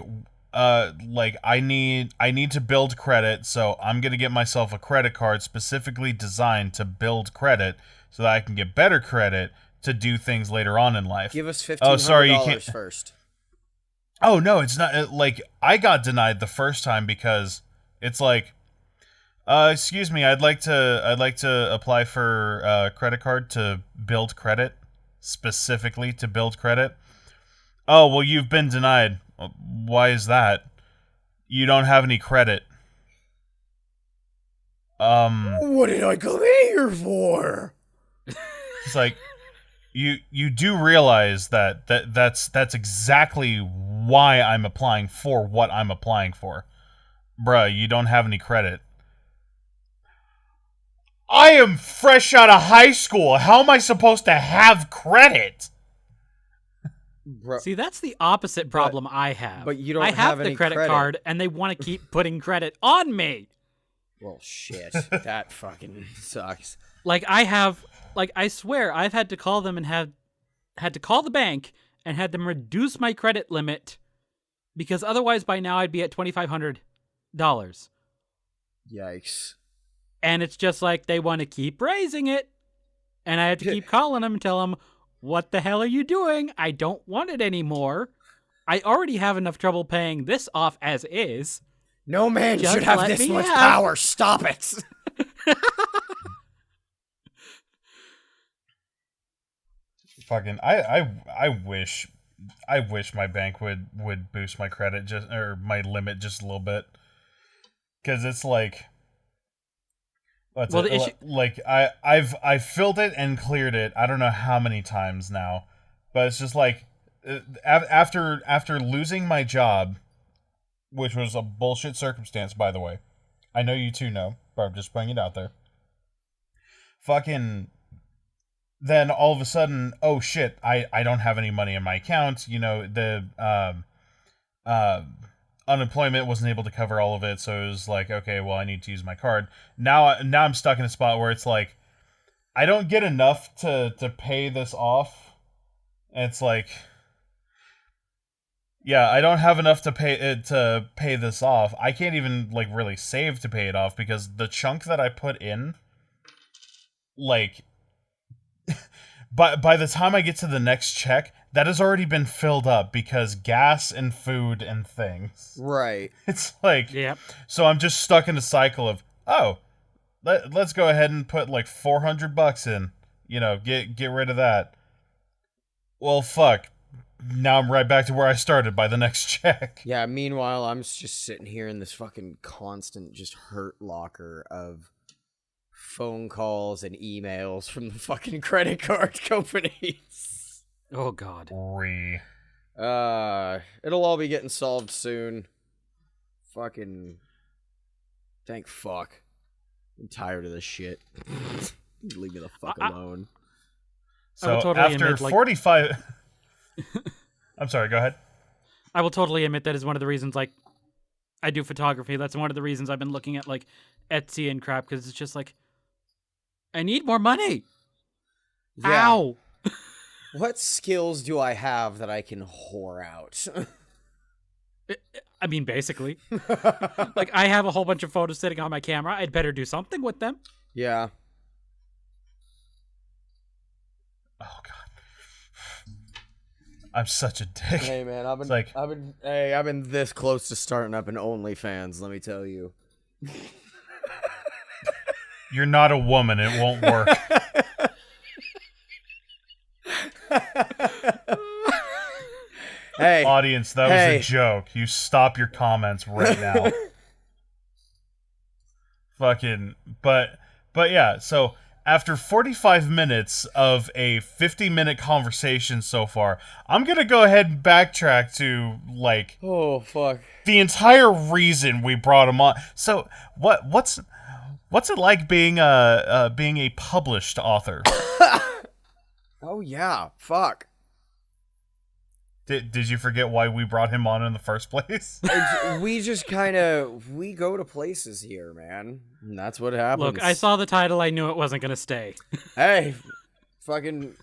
I need to build credit, so I'm gonna get myself a credit card specifically designed to build credit so that I can get better credit to do things later on in life. give us $1,500 Oh, sorry, you can't- first. Oh no, it's not like I got denied the first time because it's like, excuse me, I'd like to apply for a credit card to build credit, specifically to build credit. Oh, well, you've been denied. Why is that? You don't have any credit. What did I come here for? It's like you do realize that's exactly why I'm applying for what I'm applying for. Bruh, you don't have any credit. I am fresh out of high school. How am I supposed to have credit? Bro, See, that's the opposite problem I have. but you don't I have have the any credit credit. card, and they want to keep putting credit on me. well, shit. That fucking sucks. Like I swear, I've had to call them and had to call the bank and had them reduce my credit limit because otherwise by now I'd be at $2,500. Yikes. And it's just like they want to keep raising it. And I have to keep calling them and tell them, what the hell are you doing? I don't want it anymore. I already have enough trouble paying this off as is. No man Just should have let this me much have- power. Stop it. Fucking I wish my bank would boost my credit just or my limit just a little bit. Cuz it's like The issue, like I've filled it and cleared it. I don't know how many times now. But it's just like after losing my job, which was a bullshit circumstance, by the way. I know you two know, but I'm just putting it out there. Fucking. Then all of a sudden, oh shit, I don't have any money in my account. You know, the unemployment wasn't able to cover all of it, so it was like, okay, well, I need to use my card. Now I'm stuck in a spot where it's like, I don't get enough to pay this off. And it's like, yeah, I don't have enough to pay this off. I can't even like really save to pay it off because the chunk that I put in, like, by the time I get to the next check, that has already been filled up because gas and food and things. Right. It's like, Yep. So I'm just stuck in a cycle of, oh, let's go ahead and put like $400 in. You know, get rid of that. Well, fuck. Now I'm right back to where I started by the next check. Yeah, meanwhile, I'm just sitting here in this fucking constant just hurt locker of phone calls and emails from the fucking credit card companies. Oh, God. It'll all be getting solved soon. Fucking thank fuck. I'm tired of this shit. Leave me the fuck alone. So totally after admit, like, 45... I'm sorry, go ahead. I will totally admit that is one of the reasons, like, I do photography. That's one of the reasons I've been looking at, like, Etsy and crap, because it's just like, I need more money. Yeah. Ow. What skills do I have that I can whore out? I mean, basically. Like, I have a whole bunch of photos sitting on my camera. I'd better do something with them. Yeah. Oh, God. I'm such a dick. Hey man, I've been this close to starting up an OnlyFans, let me tell you. You're not a woman, it won't work. Hey, audience, that was a joke. You stop your comments right now. Fucking, but yeah, so after 45 minutes of a 50-minute conversation so far, I'm gonna go ahead and backtrack to, like... Oh, fuck. The entire reason we brought him on. So, what's it like being a published author? Oh, yeah, fuck. Did you forget why we brought him on in the first place? We just we go to places here, man. And that's what happens. Look, I saw the title. I knew it wasn't going to stay. Hey, fucking...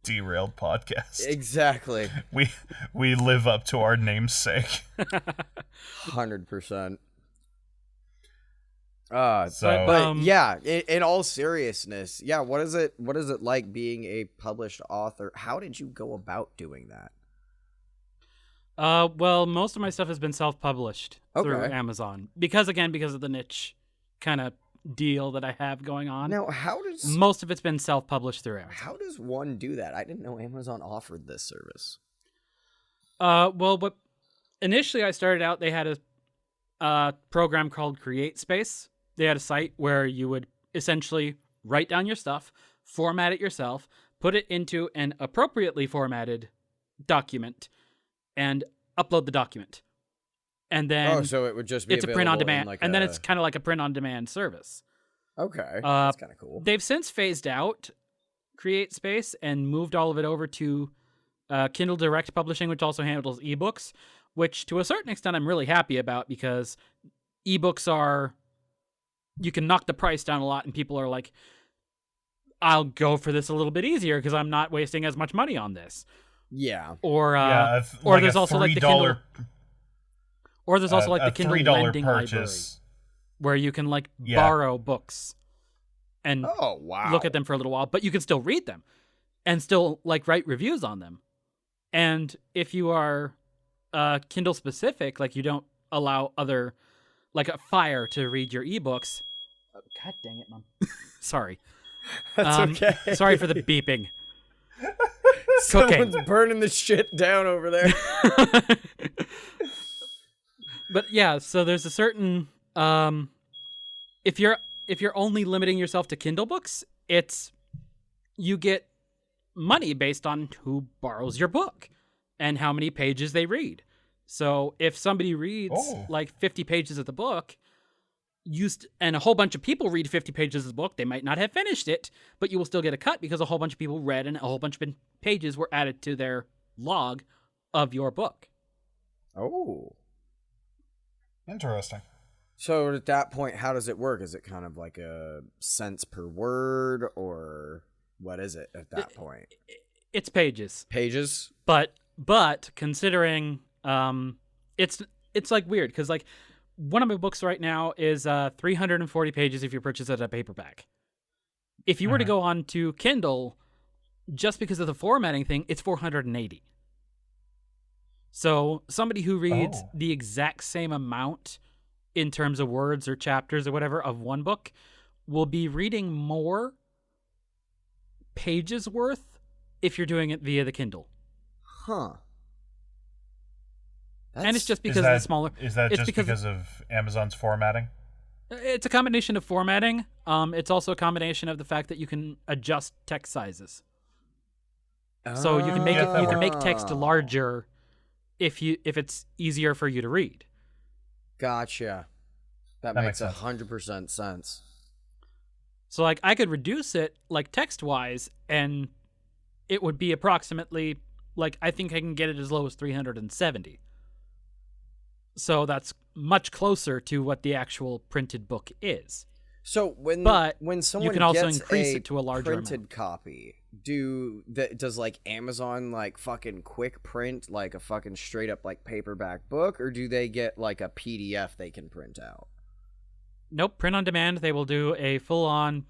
Derailed podcast. Exactly. We live up to our namesake. 100%. Yeah, in all seriousness, yeah, what is it like being a published author? How did you go about doing that? Well, most of my stuff has been self-published through Okay. Amazon. Because of the niche kind of deal that I have going on. Now, Most of it's been self-published through Amazon. how does one do that? I didn't know Amazon offered this service. Well, but initially I started out, they had a program called Create Space. They had a site where you would essentially write down your stuff, format it yourself, put it into an appropriately formatted document, and upload the document. And then so it would just be it's a print on available in, demand, like, and then it's kind of like a print on demand service. Okay, that's kind of cool. They've since phased out Create Space and moved all of it over to Kindle Direct Publishing, which also handles ebooks, which to a certain extent I'm really happy about because ebooks are, you can knock the price down a lot and people are like, I'll go for this a little bit easier because I'm not wasting as much money on this. Yeah. Or or there's also like the Kindle, or there's also like the Kindle $3 lending library purchase where you can like borrow books and look at them for a little while, but you can still read them and still like write reviews on them. And if you are Kindle specific, like you don't allow other, like a Fire to read your ebooks. Oh, God dang it, Mom. Sorry. That's okay. Sorry for the beeping. Someone's burning the shit down over there. But yeah, so there's a certain if you're only limiting yourself to Kindle books, you get money based on who borrows your book. and how many pages they read. So if somebody reads like 50 pages of the book, and a whole bunch of people read 50 pages of the book, they might not have finished it, but you will still get a cut because a whole bunch of people read and a whole bunch of pages were added to their log of your book. Oh. Interesting. So at that point, how does it work? Is it kind of like a cents per word, or what is it at that point? It's pages. Pages? But considering it's like weird because like one of my books right now is 340 pages if you purchase it as a paperback. If you were to go on to Kindle, just because of the formatting thing, it's 480. So somebody who reads the exact same amount in terms of words or chapters or whatever of one book will be reading more pages worth if you're doing it via the Kindle. Huh. And it's just because of the smaller... Is that just because of Amazon's formatting? It's a combination of formatting. It's also a combination of the fact that you can adjust text sizes. So you can make text larger if it's easier for you to read. Gotcha. That makes 100% sense. So like I could reduce it like text-wise, and it would be approximately like I think I can get it as low as 370. So that's much closer to what the actual printed book is. So when someone you can also gets increase it to a larger printed amount. copy, does like Amazon like fucking quick print like a fucking straight up like paperback book, or do they get like a PDF they can print out? Nope, print on demand. They will do a full-on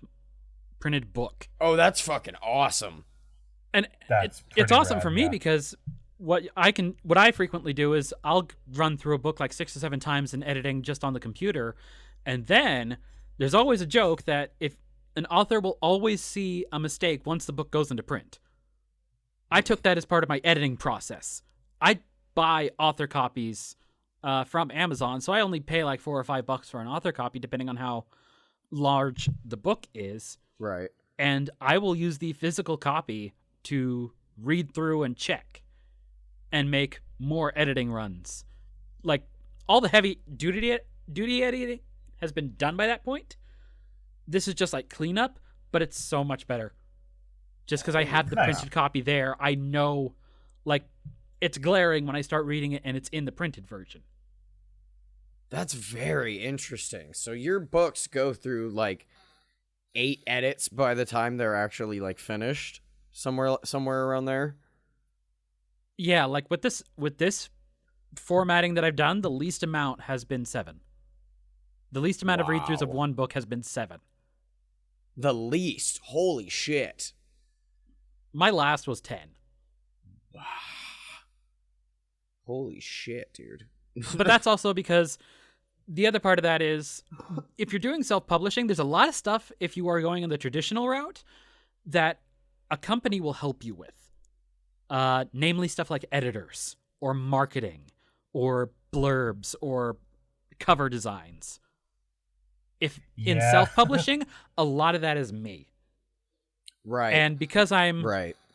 printed book. Oh, that's fucking awesome. And it's awesome for me because what I frequently do is I'll run through a book like 6 or 7 times in editing just on the computer, and then there's always a joke that if an author will always see a mistake once the book goes into print. I took that as part of my editing process. I buy author copies from Amazon, so I only pay like $4 or $5 for an author copy, depending on how large the book is. Right. And I will use the physical copy to read through and check and make more editing runs. Like, all the heavy duty editing has been done by that point. This is just like cleanup, but it's so much better. Just because I have the printed copy there, I know, like, it's glaring when I start reading it and it's in the printed version. That's very interesting. So your books go through like 8 edits by the time they're actually like finished, somewhere around there. Yeah, like with this formatting that I've done, the least amount has been 7. The least amount of read-throughs of one book has been 7. The least? Holy shit. My last was 10. Wow. Holy shit, dude. But that's also because the other part of that is if you're doing self-publishing, there's a lot of stuff, if you are going in the traditional route, that a company will help you with. Namely stuff like editors or marketing or blurbs or cover designs. In self-publishing, a lot of that is me. Right. And because I'm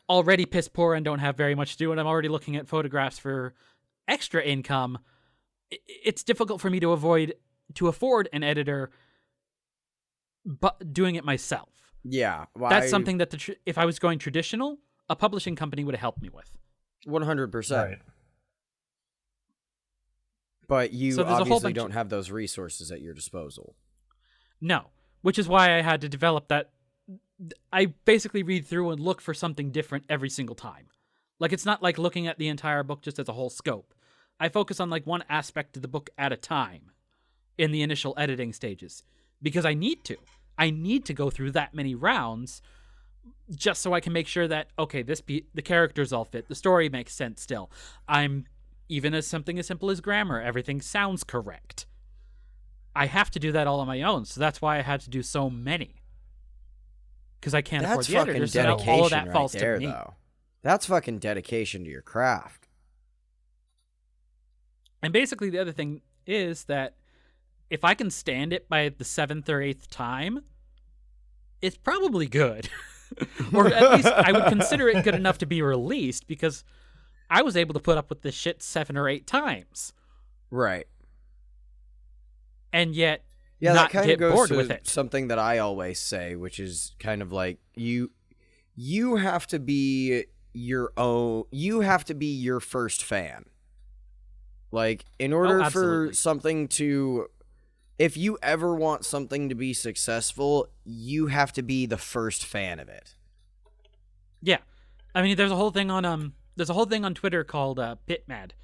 already piss poor and don't have very much to do, and I'm already looking at photographs for extra income, it's difficult for me to afford an editor, but doing it myself. Yeah. That's something that if I was going traditional, a publishing company would have helped me with. 100%. Right. But you obviously don't have those resources at your disposal. No, which is why I had to develop that. I basically read through and look for something different every single time. Like, it's not like looking at the entire book just as a whole scope. I focus on like one aspect of the book at a time in the initial editing stages because I need to. I need to go through that many rounds just so I can make sure that, okay, the characters all fit, the story makes sense still. Even as something as simple as grammar, everything sounds correct. I have to do that all on my own, so that's why I had to do so many. Because I can't afford the editor, so now all of that falls to me. Though. That's fucking dedication to your craft. And basically the other thing is that if I can stand it by the 7th or 8th time, it's probably good. Or at least I would consider it good enough to be released, because I was able to put up with this shit 7 or 8 times, Right. and yet Yeah, not that kind get of goes bored to with it. something that I always say, which is kind of like you have to be your own. You have to be your first fan. Like, in order for absolutely. something to, if you ever want something to be successful, you have to be the first fan of it. Yeah, I mean, there's a whole thing on Twitter called Pit Mad,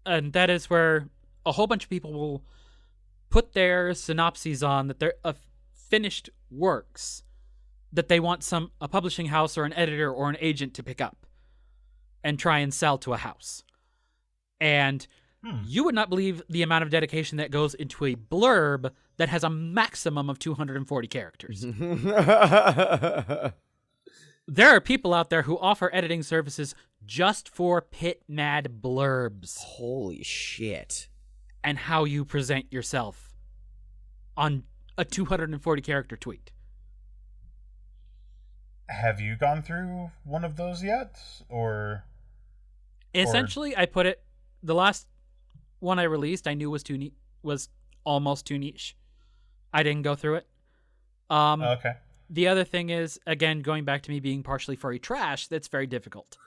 and that is where a whole bunch of people will put their synopses on that they're finished works that they want a publishing house or an editor or an agent to pick up and try and sell to a house. And you would not believe the amount of dedication that goes into a blurb that has a maximum of 240 characters. There are people out there who offer editing services just for Pit Mad blurbs. Holy shit. And how you present yourself on a 240 character tweet. Have you gone through one of those yet? Or essentially, I put it, the last one I released, I knew was almost too niche. I didn't go through it. Okay. The other thing is, again, going back to me being partially furry trash, that's very difficult.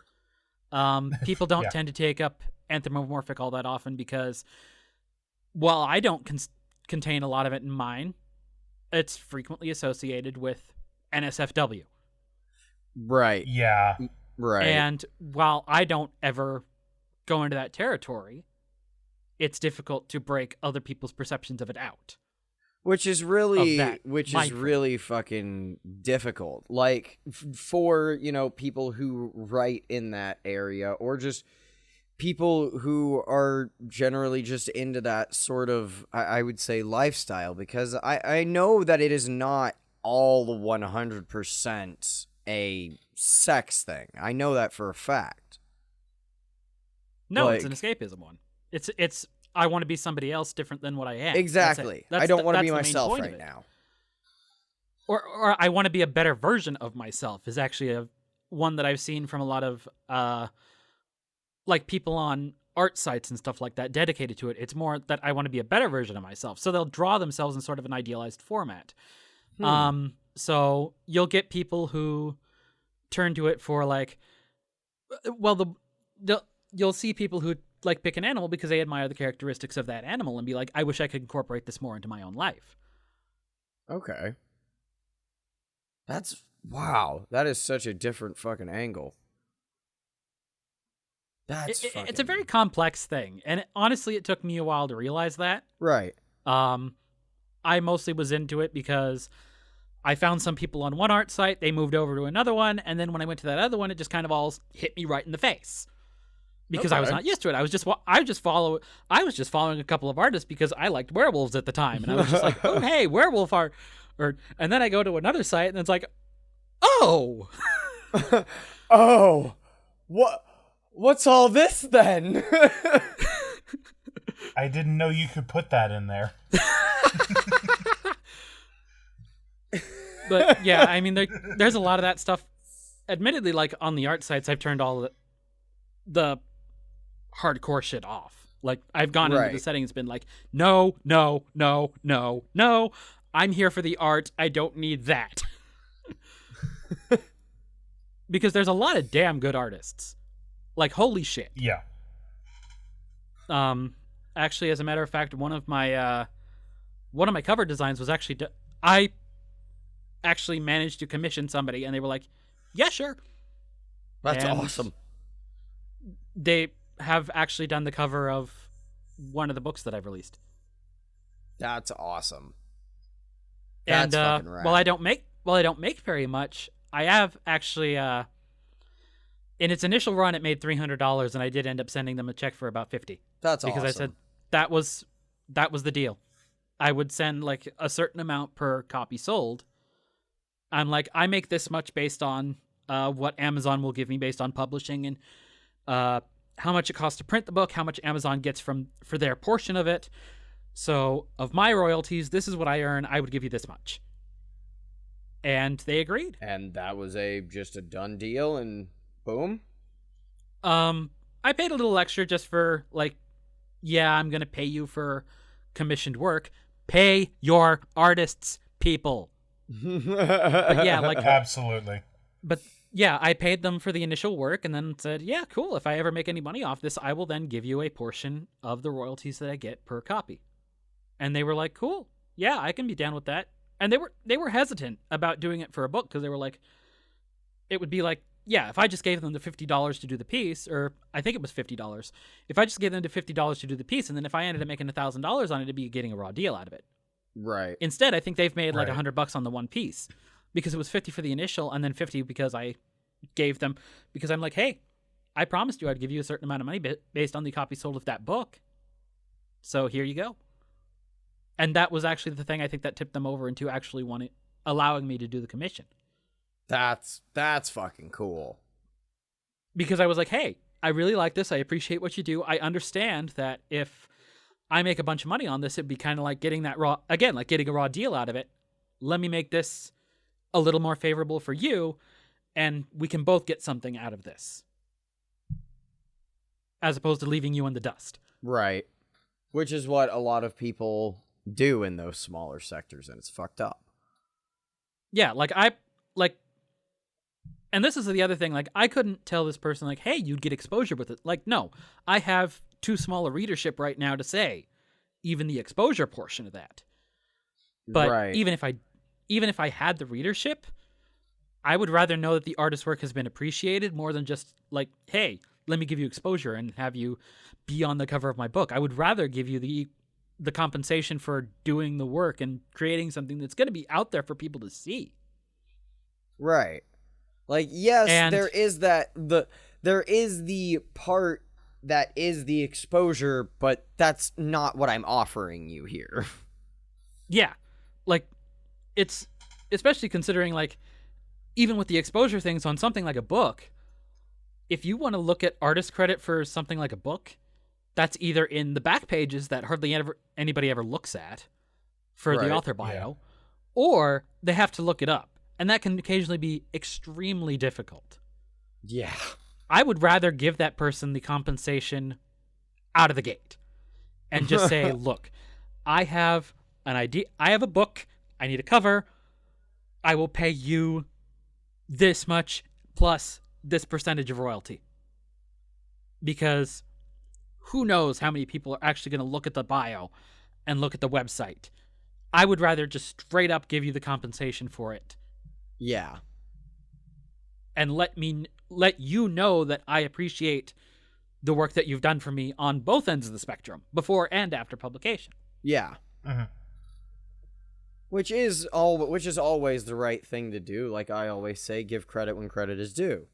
People don't tend to take up anthropomorphic all that often because, while I don't contain a lot of it in mine, it's frequently associated with NSFW. Right. Yeah. Right. And while I don't ever go into that territory, it's difficult to break other people's perceptions of it out. Which is really, thing. Fucking difficult. Like, for, people who write in that area, or just people who are generally just into that sort of, I would say, lifestyle, because I know that it is not all 100% a sex thing. I know that for a fact. No, it's an escapism one. It's I want to be somebody else different than what I am. Exactly. I don't want to be myself right now. Or I want to be a better version of myself is actually one that I've seen from a lot of like people on art sites and stuff like that dedicated to it. It's more that I want to be a better version of myself. So they'll draw themselves in sort of an idealized format. So you'll get people who turn to it for like, well, you'll see people who like pick an animal because they admire the characteristics of that animal and be like, I wish I could incorporate this more into my own life. Okay. Wow. That is such a different fucking angle. It's a very complex thing. And honestly, it took me a while to realize that. Right. I mostly was into it because I found some people on one art site, they moved over to another one, and then when I went to that other one, it just kind of all hit me right in the face. Because I was not used to it. I was just following a couple of artists because I liked werewolves at the time, and I was just like, "Oh, hey, werewolf art." And then I go to another site, and it's like, "Oh, oh, what's all this then?" I didn't know you could put that in there. But yeah, I mean, there's a lot of that stuff. Admittedly, like on the art sites, I've turned all the hardcore shit off. Like I've gone into the settings, been like, no, I'm here for the art. I don't need that. Because there's a lot of damn good artists. Like holy shit. Yeah. Actually, as a matter of fact, one of my cover designs was actually I actually managed to commission somebody, and they were like, "Yeah, sure." That's awesome. They have actually done the cover of one of the books that I've released. That's awesome. That's fucking rad. While I don't make very much, I have actually in its initial run it made $300, and I did end up sending them a check for about $50. That's because awesome. I said that was the deal. I would send like a certain amount per copy sold. I'm like, I make this much based on what Amazon will give me based on publishing and how much it costs to print the book, how much Amazon gets for their portion of it. So of my royalties, this is what I earn. I would give you this much. And they agreed. And that was just a done deal, and boom. I paid a little extra just for like, yeah, I'm gonna pay you for commissioned work. Pay your artists, people. But yeah, like, Absolutely. but yeah, I paid them for the initial work and then said, yeah, cool. If I ever make any money off this, I will then give you a portion of the royalties that I get per copy. And they were like, cool. Yeah, I can be down with that. And they were hesitant about doing it for a book because they were like, it would be like, yeah, if I just gave them the $50 to do the piece, or I think it was $50. If I just gave them the $50 to do the piece, and then if I ended up making $1,000 on it, it'd be getting a raw deal out of it. Right. Instead, I think they've made like Right. $100 on the one piece because it was 50 for the initial, and then 50 because I gave them, because I'm like, hey, I promised you I'd give you a certain amount of money based on the copy sold of that book. So here you go. And that was actually the thing I think that tipped them over into actually allowing me to do the commission. That's fucking cool. Because I was like, hey, I really like this. I appreciate what you do. I understand that if I make a bunch of money on this, it'd be kind of like getting that raw, again, like getting a raw deal out of it. Let me make this a little more favorable for you, and we can both get something out of this. As opposed to leaving you in the dust. Right. Which is what a lot of people do in those smaller sectors, and it's fucked up. Yeah, and this is the other thing, like, I couldn't tell this person, like, hey, you'd get exposure with it. Like, no, I have too small a readership right now to say even the exposure portion of that. But right. even if I had the readership, I would rather know that the artist's work has been appreciated more than just like, hey, let me give you exposure and have you be on the cover of my book. I would rather give you the compensation for doing the work and creating something that's going to be out there for people to see. Right. Like, yes, And- there is there is the part that is the exposure, but that's not what I'm offering you here. Yeah. Like, it's especially considering, like, even with the exposure things on something like a book, if you want to look at artist credit for something like a book, that's either in the back pages that hardly anybody ever looks at for Right, the author bio, or they have to look it up. And that can occasionally be extremely difficult. Yeah. I would rather give that person the compensation out of the gate and just say, look, I have an idea. I have a book. I need a cover. I will pay you this much plus this percentage of royalty. Because who knows how many people are actually going to look at the bio and look at the website. I would rather just straight up give you the compensation for it. Yeah. And let you know that I appreciate the work that you've done for me on both ends of the spectrum, before and after publication. Yeah. Mm-hmm. Which is always the right thing to do. Like I always say, give credit when credit is due.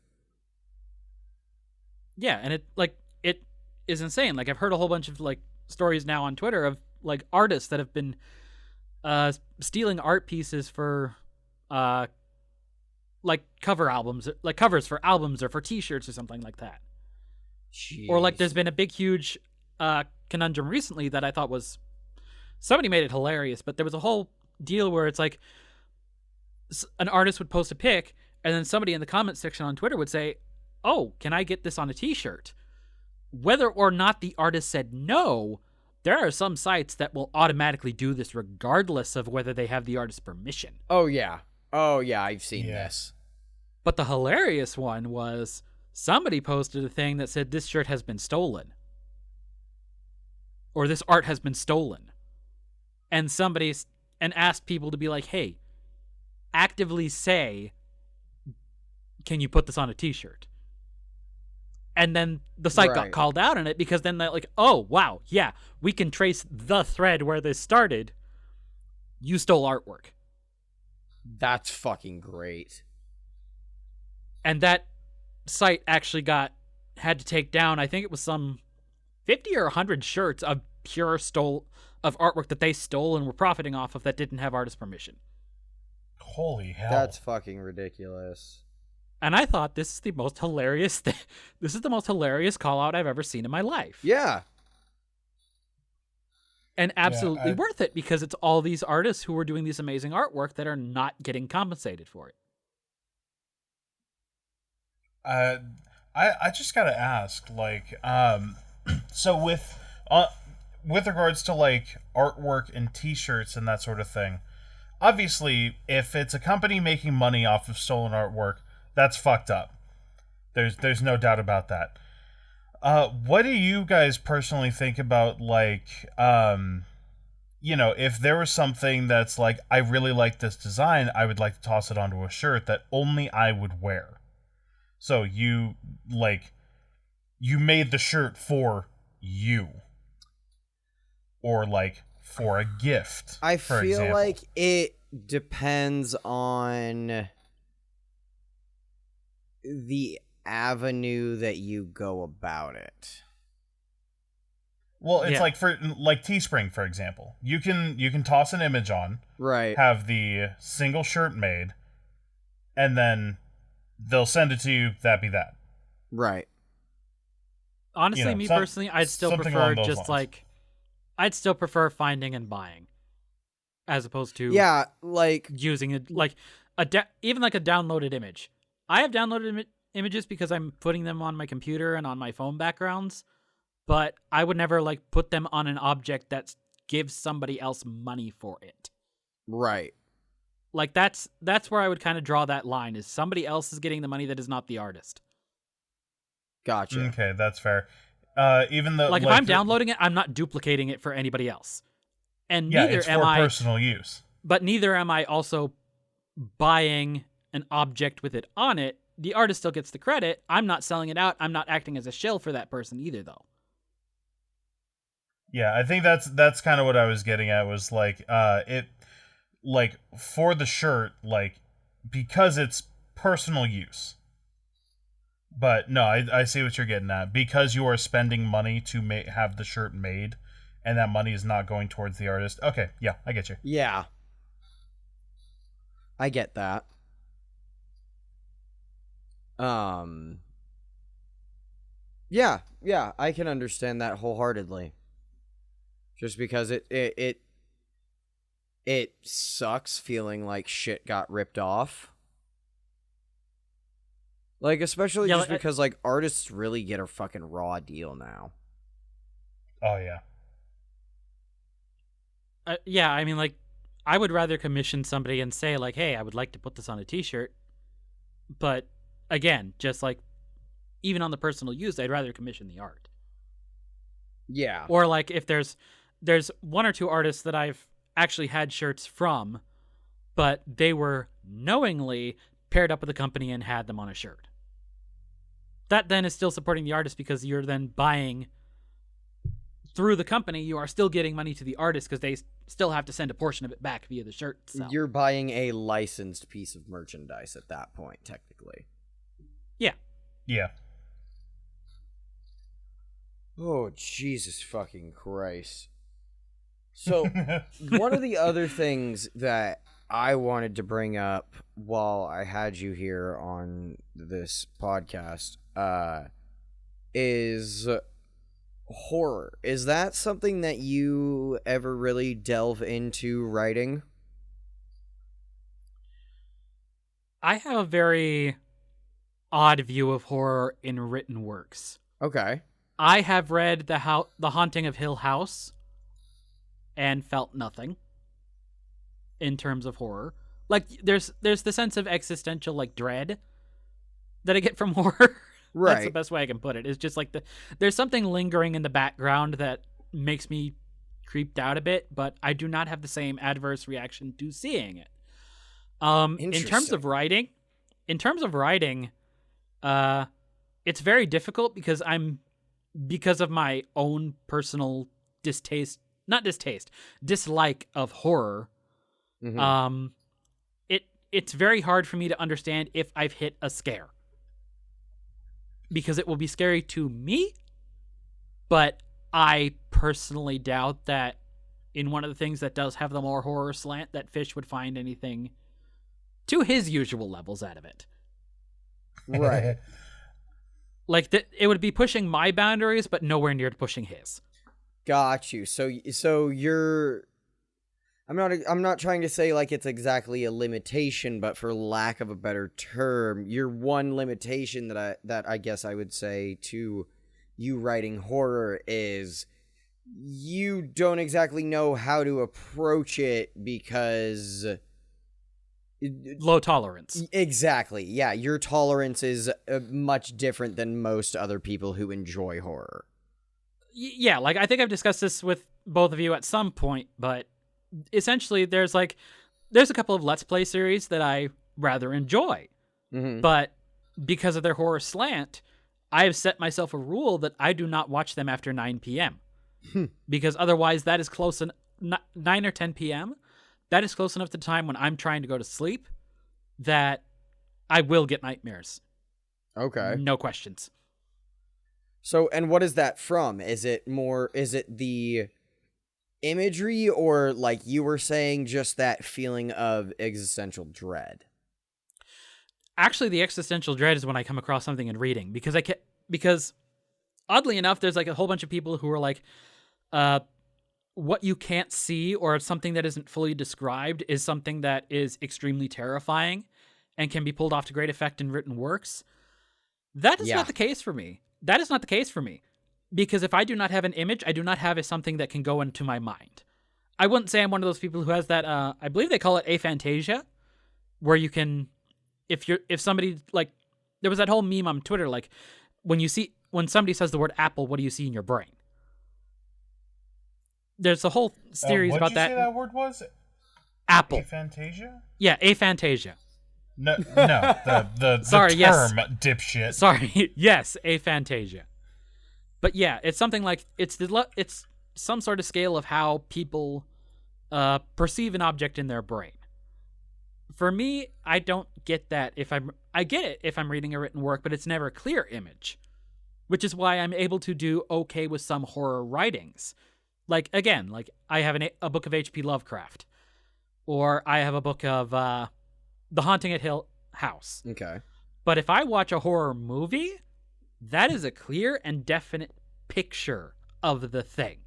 Yeah, and it is insane. Like, I've heard a whole bunch of like stories now on Twitter of like artists that have been stealing art pieces for like covers for albums or for t-shirts or something like that. Jeez. Or like there's been a big huge conundrum recently that I thought was, somebody made it hilarious, but there was a whole deal where it's like an artist would post a pic and then somebody in the comment section on Twitter would say, oh, can I get this on a t-shirt? Whether or not the artist said no, there are some sites that will automatically do this regardless of whether they have the artist's permission. Oh yeah, I've seen this. But the hilarious one was somebody posted a thing that said this shirt has been stolen. Or this art has been stolen. And and asked people to be like, hey, actively say, can you put this on a t-shirt? And then the site got Right. called out on it because then they're like, oh, wow, yeah, we can trace the thread where this started. You stole artwork. That's fucking great. And that site actually had to take down, I think it was some 50 or 100 shirts of pure of artwork that they stole and were profiting off of that didn't have artist permission. Holy hell. That's fucking ridiculous. And I thought this is the most hilarious this is the most hilarious call out I've ever seen in my life. Yeah. And absolutely I- worth it because it's all these artists who are doing these amazing artwork that are not getting compensated for it. I just gotta ask, like, so with regards to like artwork and T-shirts and that sort of thing, obviously, if it's a company making money off of stolen artwork, that's fucked up. There's no doubt about that. What do you guys personally think about like, if there was something that's like, I really like this design, I would like to toss it onto a shirt that only I would wear. So you made the shirt for you, or like for a gift. I for feel example. like it depends on the avenue that you go about it. Well, it's Yeah. like for like Teespring, for example. You can toss an image on, Right. have the single shirt made, and then they'll send it to you. That be that. Right. Honestly, me personally, I'd still something prefer along those just lines. I'd still prefer finding and buying, as opposed to Yeah, like using it like even like a downloaded image. I have downloaded images because I'm putting them on my computer and on my phone backgrounds, but I would never like put them on an object that gives somebody else money for it. right. Like that's where I would kind of draw that line, is somebody else is getting the money that is not the artist. Gotcha. Okay, that's fair. Even though, Like if I'm downloading it, I'm not duplicating it for anybody else. And yeah, neither it's am for I personal use. But neither am I also buying an object with it on it. The artist still gets the credit. I'm not selling it out. I'm not acting as a shill for that person either, though. Yeah, I think that's kind of what I was getting at, was like it, like for the shirt, like because it's personal use. But no, I see what you're getting at. Because you are spending money to have the shirt made, and that money is not going towards the artist. Okay, yeah, I get you. Yeah. I get that. Yeah, I can understand that wholeheartedly. Just because it sucks feeling like shit got ripped off. Like, especially Yeah, just like, because, like, artists really get a fucking raw deal now. Oh yeah. Yeah, I mean, like, I would rather commission somebody and say, like, hey, I would like to put this on a t-shirt. But, again, just like, even on the personal use, I'd rather commission the art. Yeah. Or, like, if there's one or two artists that I've actually had shirts from, but they were knowingly paired up with a company and had them on a shirt. That then is still supporting the artist, because you're then buying through the company. You are still getting money to the artist because they still have to send a portion of it back via the shirt itself. You're buying a licensed piece of merchandise at that point, technically. Yeah. Yeah. Oh, Jesus fucking Christ. So, one of the other things that I wanted to bring up while I had you here on this podcast is horror. Is that something that you ever really delve into writing? I have a very odd view of horror in written works. Okay. I have read The Haunting of Hill House and felt nothing in terms of horror. Like, there's the sense of existential, like, dread that I get from horror. Right. That's the best way I can put it. It's just like there's something lingering in the background that makes me creeped out a bit, but I do not have the same adverse reaction to seeing it. In terms of writing, it's very difficult because because of my own personal dislike of horror. Mm-hmm. It's very hard for me to understand if I've hit a scare, because it will be scary to me, but I personally doubt that in one of the things that does have the more horror slant, that Fish would find anything to his usual levels out of it. Right. Like, it would be pushing my boundaries, but nowhere near pushing his. Got you. So I'm not trying to say like it's exactly a limitation, but for lack of a better term, your one limitation that I guess I would say to you writing horror is you don't exactly know how to approach it because Low tolerance. exactly. Yeah, your tolerance is much different than most other people who enjoy horror. Yeah, like I think I've discussed this with both of you at some point, but essentially there's a couple of Let's Play series that I rather enjoy. Mm-hmm. But because of their horror slant, I have set myself a rule that I do not watch them after 9 p.m. Because otherwise that is 9 or 10 p.m. That is close enough to the time when I'm trying to go to sleep that I will get nightmares. Okay. No questions. So, and what is that from? Is it the imagery, or like you were saying, just that feeling of existential dread? Actually, the existential dread is when I come across something in reading, because oddly enough, there's like a whole bunch of people who are like, what you can't see or something that isn't fully described is something that is extremely terrifying and can be pulled off to great effect in written works. That is not the case for me. That is not the case for me. Because if I do not have an image, I do not have something that can go into my mind. I wouldn't say I'm one of those people who has that, I believe they call it aphantasia, where you can, if somebody, like, there was that whole meme on Twitter, like, when somebody says the word apple, what do you see in your brain? There's a whole series about that. What did you say that word was? Apple. Aphantasia? Yeah, aphantasia. No, the Sorry, term, yes. dipshit. Sorry, yes, aphantasia. But yeah, it's something like it's some sort of scale of how people perceive an object in their brain. For me, I don't get that I get it if I'm reading a written work, but it's never a clear image, which is why I'm able to do okay with some horror writings. Like, again, like I have a book of H.P. Lovecraft, or I have a book of The Haunting at Hill House. Okay. But if I watch a horror movie, that is a clear and definite picture of the thing.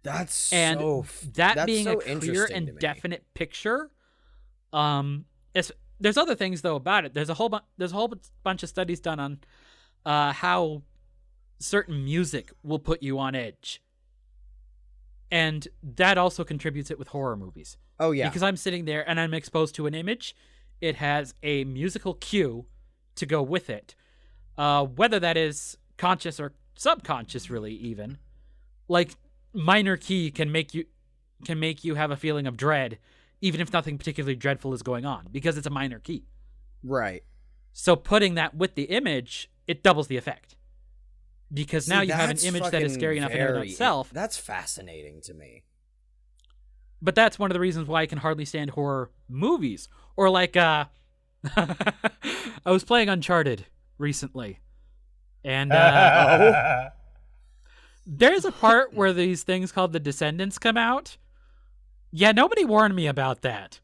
That's and so that being so a clear interesting to and me. definite picture. There's other things though about it. There's a whole bunch of studies done on how certain music will put you on edge, and that also contributes it with horror movies. Oh yeah, because I'm sitting there and I'm exposed to an image. It has a musical cue to go with it, whether that is conscious or subconscious, really. Even like minor key can make you have a feeling of dread, even if nothing particularly dreadful is going on, because it's a minor key. Right. So putting that with the image, it doubles the effect. Because now you have an image that is scary enough in and of itself. That's fascinating to me. But that's one of the reasons why I can hardly stand horror movies. Or like, I was playing Uncharted recently. And there's a part where these things called the Descendants come out. Yeah, nobody warned me about that.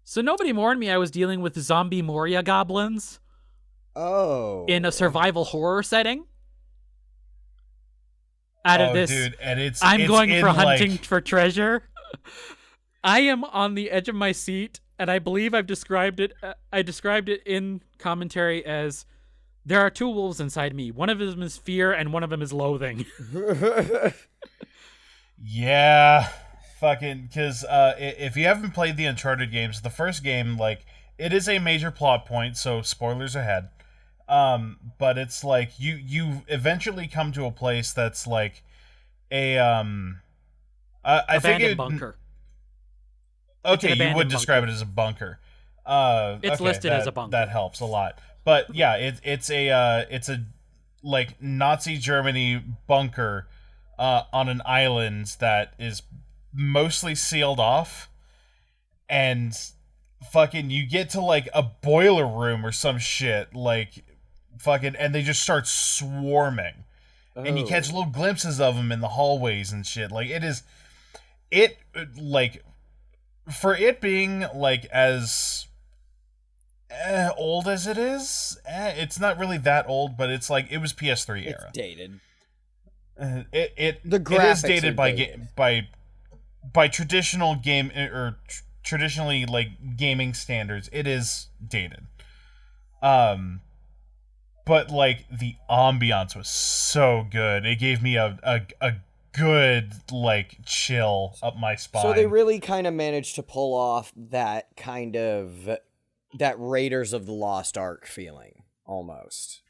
So nobody warned me I was dealing with zombie Moria goblins. Oh. In a survival horror setting. Out of this, dude, and it's going for hunting like... for treasure. I am on the edge of my seat, and I believe I've described it. I described it in commentary as there are two wolves inside me. One of them is fear, and one of them is loathing. Yeah, fucking. Because if you haven't played the Uncharted games, the first game, like, it is a major plot point. So spoilers ahead. But it's like you eventually come to a place that's like a I think abandoned bunker. Okay, you would describe it as a bunker. It's listed as a bunker. That helps a lot. But yeah, it's a like Nazi Germany bunker on an island that is mostly sealed off, and fucking you get to like a boiler room or some shit, like fucking, and they just start swarming. And you catch little glimpses of them in the hallways and shit. Like, like, for it being, like, as old as it is, it's not really that old, but it's like, it was PS3 era. It's dated. The graphics is dated are dated. by by traditional game or traditionally like gaming standards, it is dated. But like the ambiance was so good. It gave me a good like chill up my spine. So they really kind of managed to pull off that kind of that Raiders of the Lost Ark feeling almost.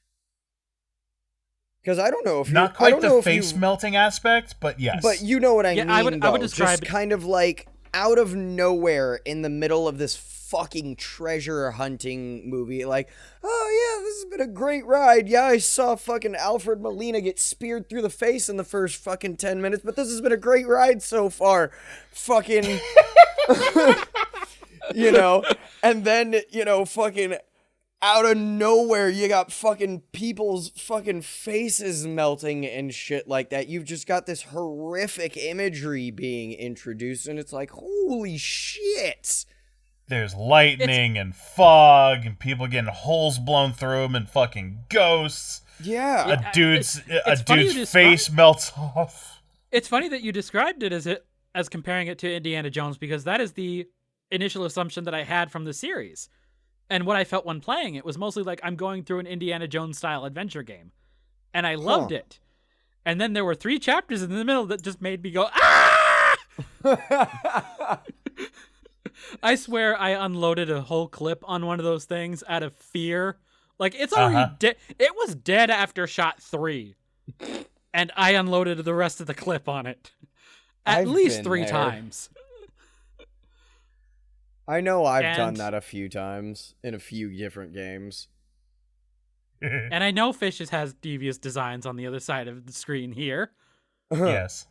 Because I don't know if not quite the face melting aspect, but yes. But you know what I mean. I would describe just kind of like out of nowhere in the middle of this fucking treasure hunting movie, like, oh yeah, this has been a great ride. Yeah, I saw fucking Alfred Molina get speared through the face in the first fucking 10 minutes, but this has been a great ride so far. Fucking, you know, and then, you know, fucking out of nowhere, you got fucking people's fucking faces melting and shit like that. You've just got this horrific imagery being introduced, and it's like, holy shit. There's lightning and fog and people getting holes blown through them and fucking ghosts. Yeah. A dude's face melts off. It's funny that you described it as comparing it to Indiana Jones, because that is the initial assumption that I had from the series. And what I felt when playing it was mostly like I'm going through an Indiana Jones style adventure game. And I loved it. And then there were 3 chapters in the middle that just made me go, ah! I swear I unloaded a whole clip on one of those things out of fear. Like, it's already dead. It was dead after shot 3. And I unloaded the rest of the clip on it. At least 3 times. I know I've done that a few times in a few different games. And I know Fishes has devious designs on the other side of the screen here. Yes.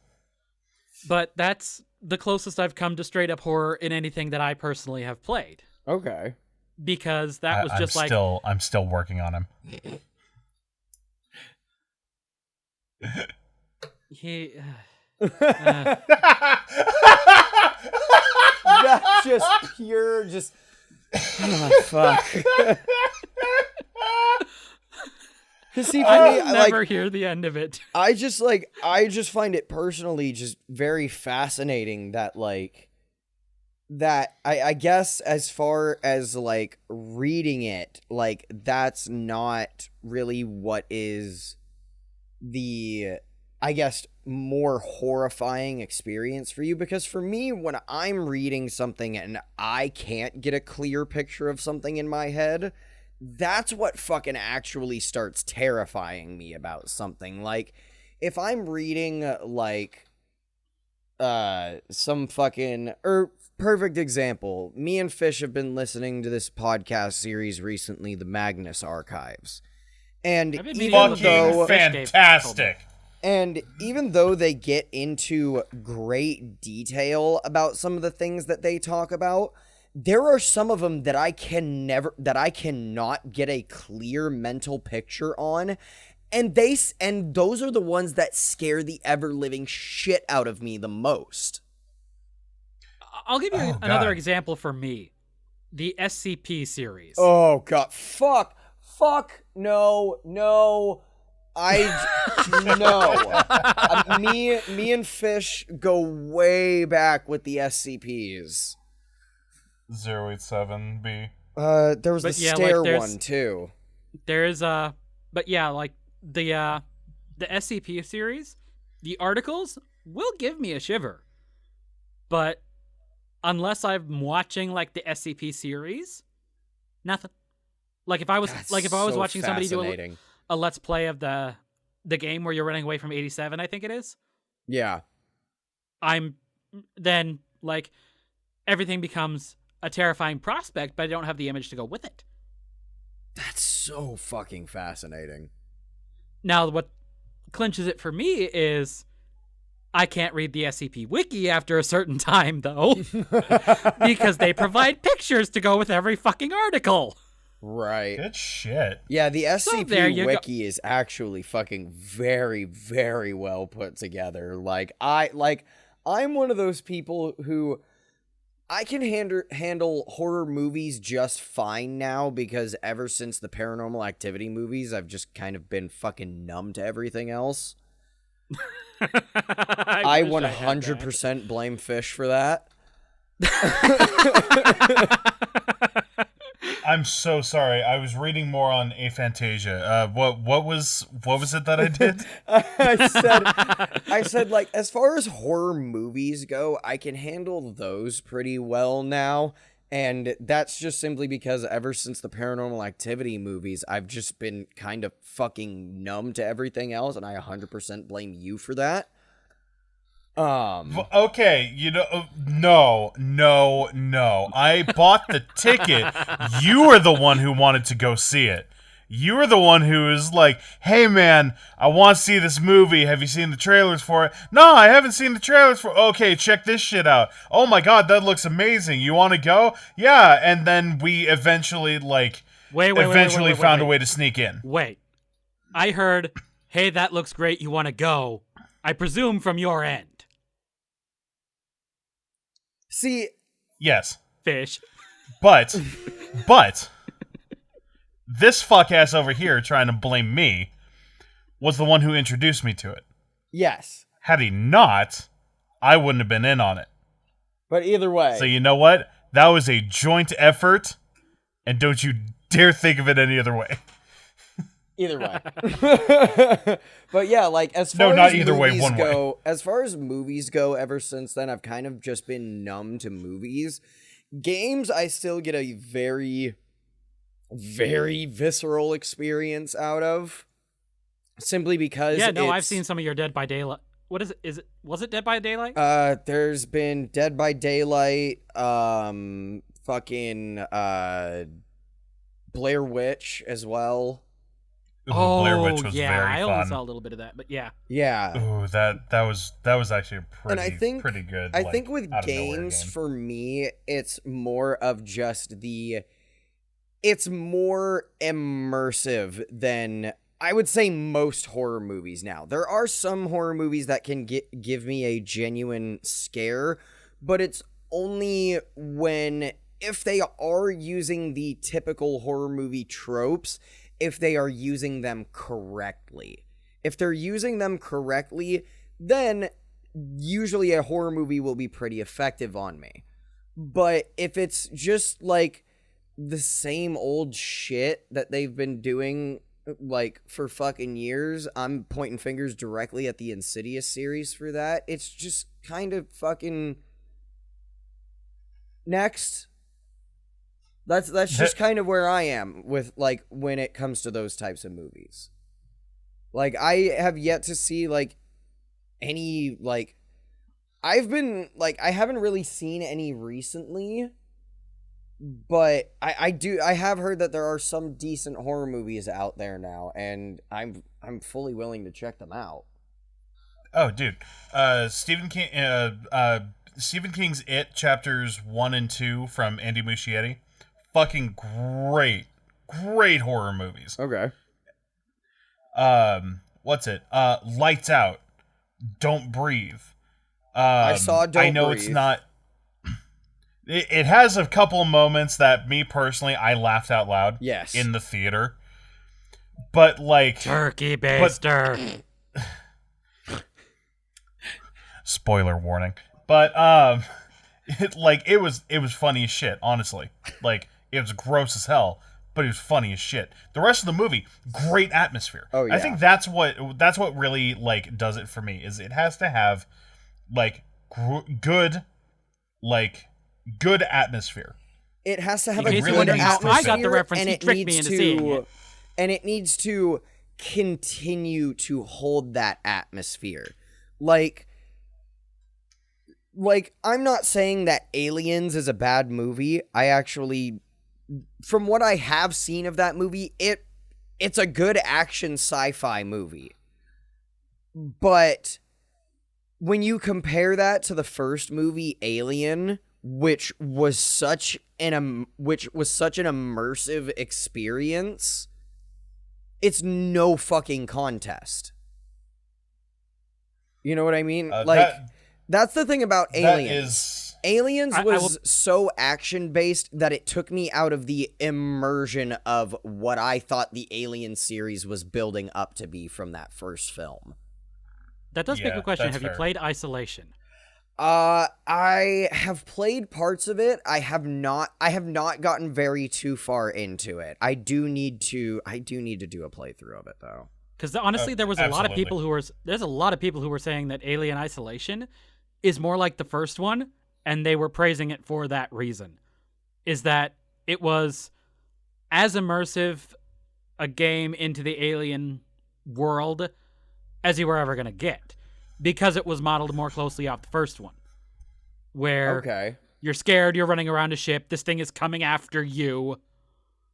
But that's the closest I've come to straight up horror in anything that I personally have played. Okay. Because that was just I'm still working on him. That's just pure, just. Oh, fuck. See, for me, I'll never hear the end of it. I just find it personally just very fascinating that, like, that I guess as far as, like, reading it, like, that's not really what is the, I guess, more horrifying experience for you. Because for me, when I'm reading something and I can't get a clear picture of something in my head, that's what fucking actually starts terrifying me about something. Like, if I'm reading, like, some fucking, perfect example, me and Fish have been listening to this podcast series recently, the Magnus Archives. And even though fantastic. And even though they get into great detail about some of the things that they talk about, there are some of them that I cannot get a clear mental picture on, and those are the ones that scare the ever-living shit out of me the most. I'll give you another example for me. The SCP series. Oh, God. Fuck, no. No. Me and Fish go way back with the SCPs. 087B. There was the stair one too. There's but yeah, like the SCP series, the articles will give me a shiver. But unless I'm watching like the SCP series, nothing. Like if I was watching somebody do a let's play of the game where you're running away from 87, I think it is. Yeah. Then like everything becomes a terrifying prospect, but I don't have the image to go with it. That's so fucking fascinating. Now, what clinches it for me is I can't read the SCP wiki after a certain time, though, because they provide pictures to go with every fucking article. Right. Good shit. Yeah, the SCP wiki is actually fucking very, very well put together. I'm one of those people who I can handle horror movies just fine now, because ever since the Paranormal Activity movies, I've just kind of been fucking numb to everything else. I wish I had that. 100% blame Fish for that. I'm so sorry. I was reading more on Aphantasia. What was it that I did? I said, like, as far as horror movies go, I can handle those pretty well now. And that's just simply because ever since the Paranormal Activity movies, I've just been kind of fucking numb to everything else, and I 100% blame you for that. Okay, no. I bought the ticket. You were the one who wanted to go see it. You were the one who was like, hey man, I want to see this movie. Have you seen the trailers for it? No, I haven't seen the trailers for it. Okay, check this shit out. Oh my god, that looks amazing. You want to go? Yeah, and then we eventually, found a way to sneak in. Wait. I heard, hey, that looks great, you want to go. I presume from your end. See, yes. Fish. But, this fuck ass over here trying to blame me was the one who introduced me to it. yes. Had he not, I wouldn't have been in on it. But either way. So you know what? That was a joint effort, and don't you dare think of it any other way. Either way. But yeah, like, as far No, not as either way, movies one go, way. as far as movies go, ever since then, I've kind of just been numb to movies. Games, I still get a very, very visceral experience out of. Simply because I've seen some of your Dead by Daylight. What is it? Was it Dead by Daylight? There's been Dead by Daylight, Blair Witch as well. Ooh, Blair Witch was yeah, very I fun. only saw a little bit of that, but yeah. Yeah. Ooh, that was actually a pretty good. I think with out of nowhere games, game. for me, it's more of just it's more immersive than, I would say, most horror movies now. There are some horror movies that can give me a genuine scare, but it's only if they are using the typical horror movie tropes, if they are using them correctly. If they're using them correctly, then usually a horror movie will be pretty effective on me. But if it's just like the same old shit that they've been doing like for fucking years, I'm pointing fingers directly at the Insidious series for that. It's just kind of fucking next. That's just kind of where I am with, like, when it comes to those types of movies. Like, I have yet to see, like, any, like, I haven't really seen any recently, but I have heard that there are some decent horror movies out there now, and I'm fully willing to check them out. Oh, dude. Stephen King's It chapters 1 and 2 from Andy Muschietti. Fucking great horror movies. Okay. What's it? Lights Out. Don't Breathe. I saw Don't I know Breathe. It's not. It has a couple moments that me personally I laughed out loud. Yes. In the theater. But like Turkey baster. Spoiler warning. But it was funny as shit, honestly. Like, it was gross as hell, but it was funny as shit. The rest of the movie, great atmosphere. Oh, yeah. I think that's what really, like, does it for me, is it has to have, like, good atmosphere. It has to have In a case you're good wondering how atmosphere, I got the reference, and he it tricked me needs into seeing it. And it needs to continue to hold that atmosphere. Like, I'm not saying that Aliens is a bad movie. I actually, from what I have seen of that movie, it's a good action sci-fi movie. But when you compare that to the first movie, Alien, which was such an immersive experience, it's no fucking contest. You know what I mean? That's the thing about Aliens. Aliens was so action-based that it took me out of the immersion of what I thought the Alien series was building up to be from that first film. That does make Yeah, a question. that's Have you fair. played Isolation? I have played parts of it. I have not gotten very too far into it. I do need to do a playthrough of it though. Because honestly, there was a lot of Absolutely. people who were saying that Alien Isolation is more like the first one, and they were praising it for that reason. Is that it was as immersive a game into the alien world as you were ever going to get, because it was modeled more closely off the first one, where Okay. you're scared, you're running around a ship, this thing is coming after you,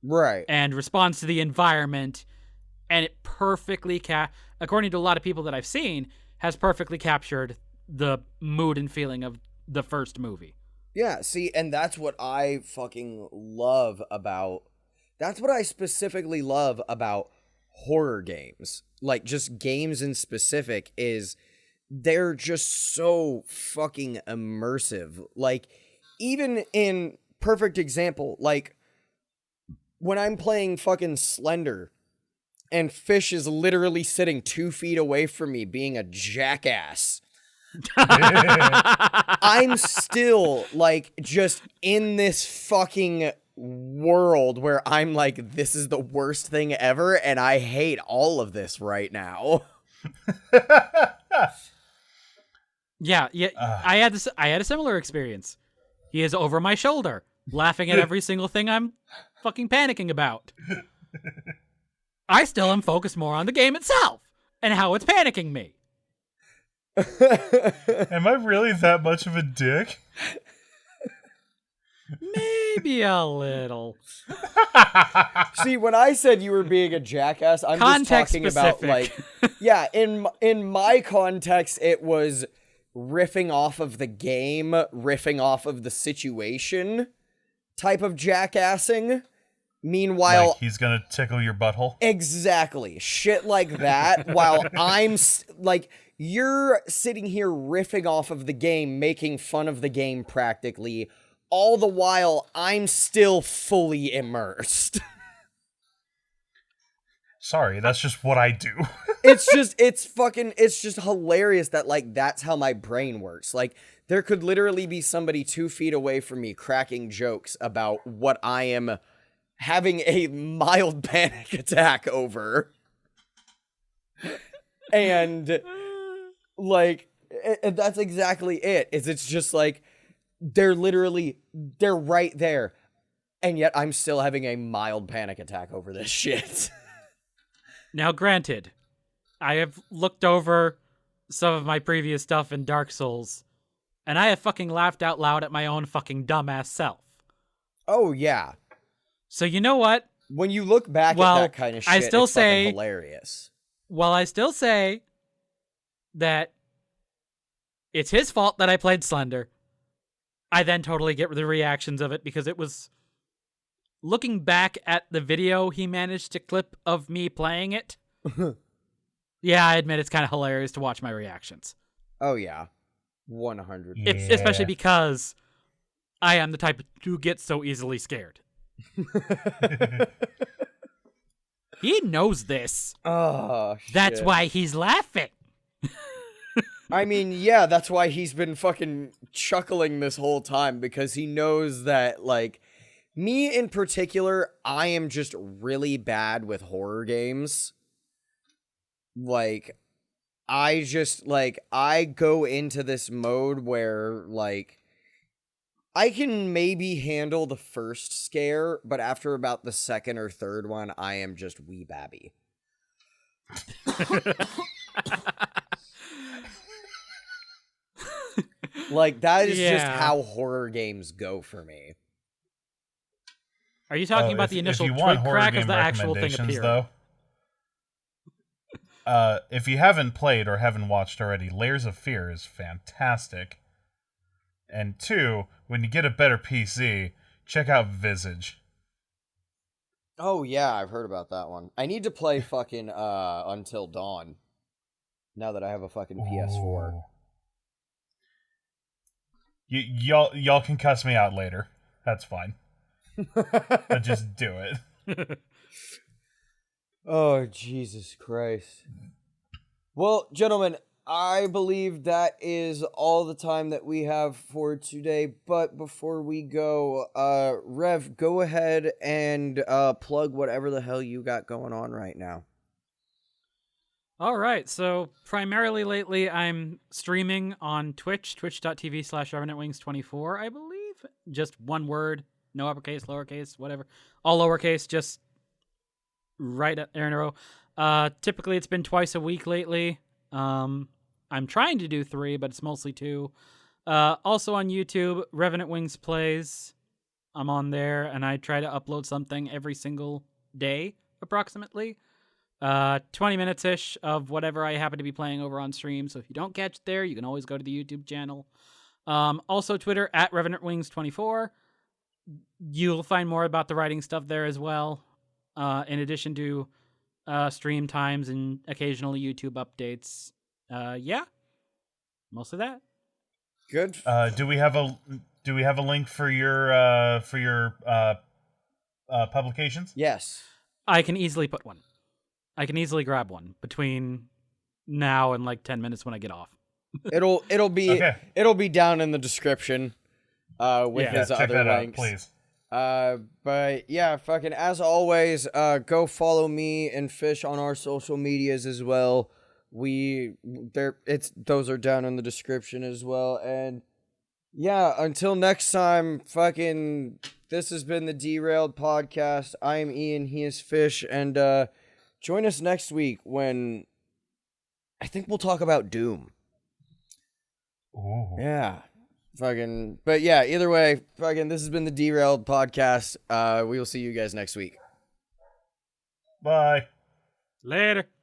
Right. and responds to the environment, and it perfectly according to a lot of people that I've seen, has perfectly captured the mood and feeling of the first movie. Yeah, see, and that's what I fucking love about. That's what I specifically love about horror games. Like, just games in specific, is they're just so fucking immersive. Like, even in perfect example, like, when I'm playing fucking Slender, and Fish is literally sitting 2 feet away from me being a jackass. I'm still, like, just in this fucking world where I'm like, this is the worst thing ever, and I hate all of this right now. Yeah, I had a similar experience. He is over my shoulder, laughing at every single thing I'm fucking panicking about. I still am focused more on the game itself and how it's panicking me. Am I really that much of a dick? Maybe a little. See, when I said you were being a jackass, I'm Context just talking about, like, yeah, in my context, it was riffing off of the game, riffing off of the situation type of jackassing. Meanwhile, Like he's gonna tickle your butthole? exactly, shit like that, while I'm, like, you're sitting here riffing off of the game, making fun of the game practically, all the while I'm still fully immersed. Sorry, that's just what I do. It's just hilarious that, like, that's how my brain works. Like, there could literally be somebody 2 feet away from me cracking jokes about what I am having a mild panic attack over. And, like, that's exactly it. It's just like, they're right there. And yet I'm still having a mild panic attack over this shit. Now, granted, I have looked over some of my previous stuff in Dark Souls, and I have fucking laughed out loud at my own fucking dumbass self. Oh, yeah. So you know what? When you look back at that kind of shit, it's fucking hilarious. While I still say that it's his fault that I played Slender, I then totally get the reactions of it, because it was... Looking back at the video he managed to clip of me playing it, yeah, I admit it's kind of hilarious to watch my reactions. Oh, yeah. 100%. Yeah. Especially because I am the type who gets so easily scared. He knows this. Oh, shit. That's why he's laughing. I mean, yeah, that's why he's been fucking chuckling this whole time, because he knows that, like, me in particular, I am just really bad with horror games. Like, I go into this mode where, like, I can maybe handle the first scare, but after about the second or third one, I am just wee babby. Like, that is just how horror games go for me. Are you talking about the initial twig crack of the actual thing appearing? Though, if you haven't played or haven't watched already, Layers of Fear is fantastic. And 2, when you get a better PC, check out Visage. Oh yeah, I've heard about that one. I need to play fucking Until Dawn. Now that I have a fucking PS4. Ooh. Y'all can cuss me out later. That's fine. But just do it. Oh, Jesus Christ. Well, gentlemen, I believe that is all the time that we have for today. But before we go, Rev, go ahead and plug whatever the hell you got going on right now. All right, so primarily lately I'm streaming on Twitch, twitch.tv/Revenant Wings 24, I believe. Just one word, no uppercase, lowercase, whatever. All lowercase, just right there in a row. Typically it's been twice a week lately. I'm trying to do 3, but it's mostly 2. Also on YouTube, Revenant Wings Plays. I'm on there, and I try to upload something every single day, approximately. 20 minutes-ish of whatever I happen to be playing over on stream. So if you don't catch it there, you can always go to the YouTube channel. Also Twitter, at Revenant Wings 24. You'll find more about the writing stuff there as well. In addition to stream times and occasional YouTube updates. Yeah, most of that. Good. Do we have a link for your publications? Yes. I can easily put one. I can easily grab one between now and like 10 minutes when I get off. It'll be Okay. it'll be down in the description with Yeah, his check other that links. out, please. But yeah, fucking as always, go follow me and Fish on our social medias as well. Those are down in the description as well. And yeah, until next time, fucking this has been the Derailed podcast. I am Ian, he is Fish, and join us next week when I think we'll talk about Doom. Ooh. Yeah. Fucking, but yeah, either way, fucking, this has been the Derailed podcast. We will see you guys next week. Bye. Later.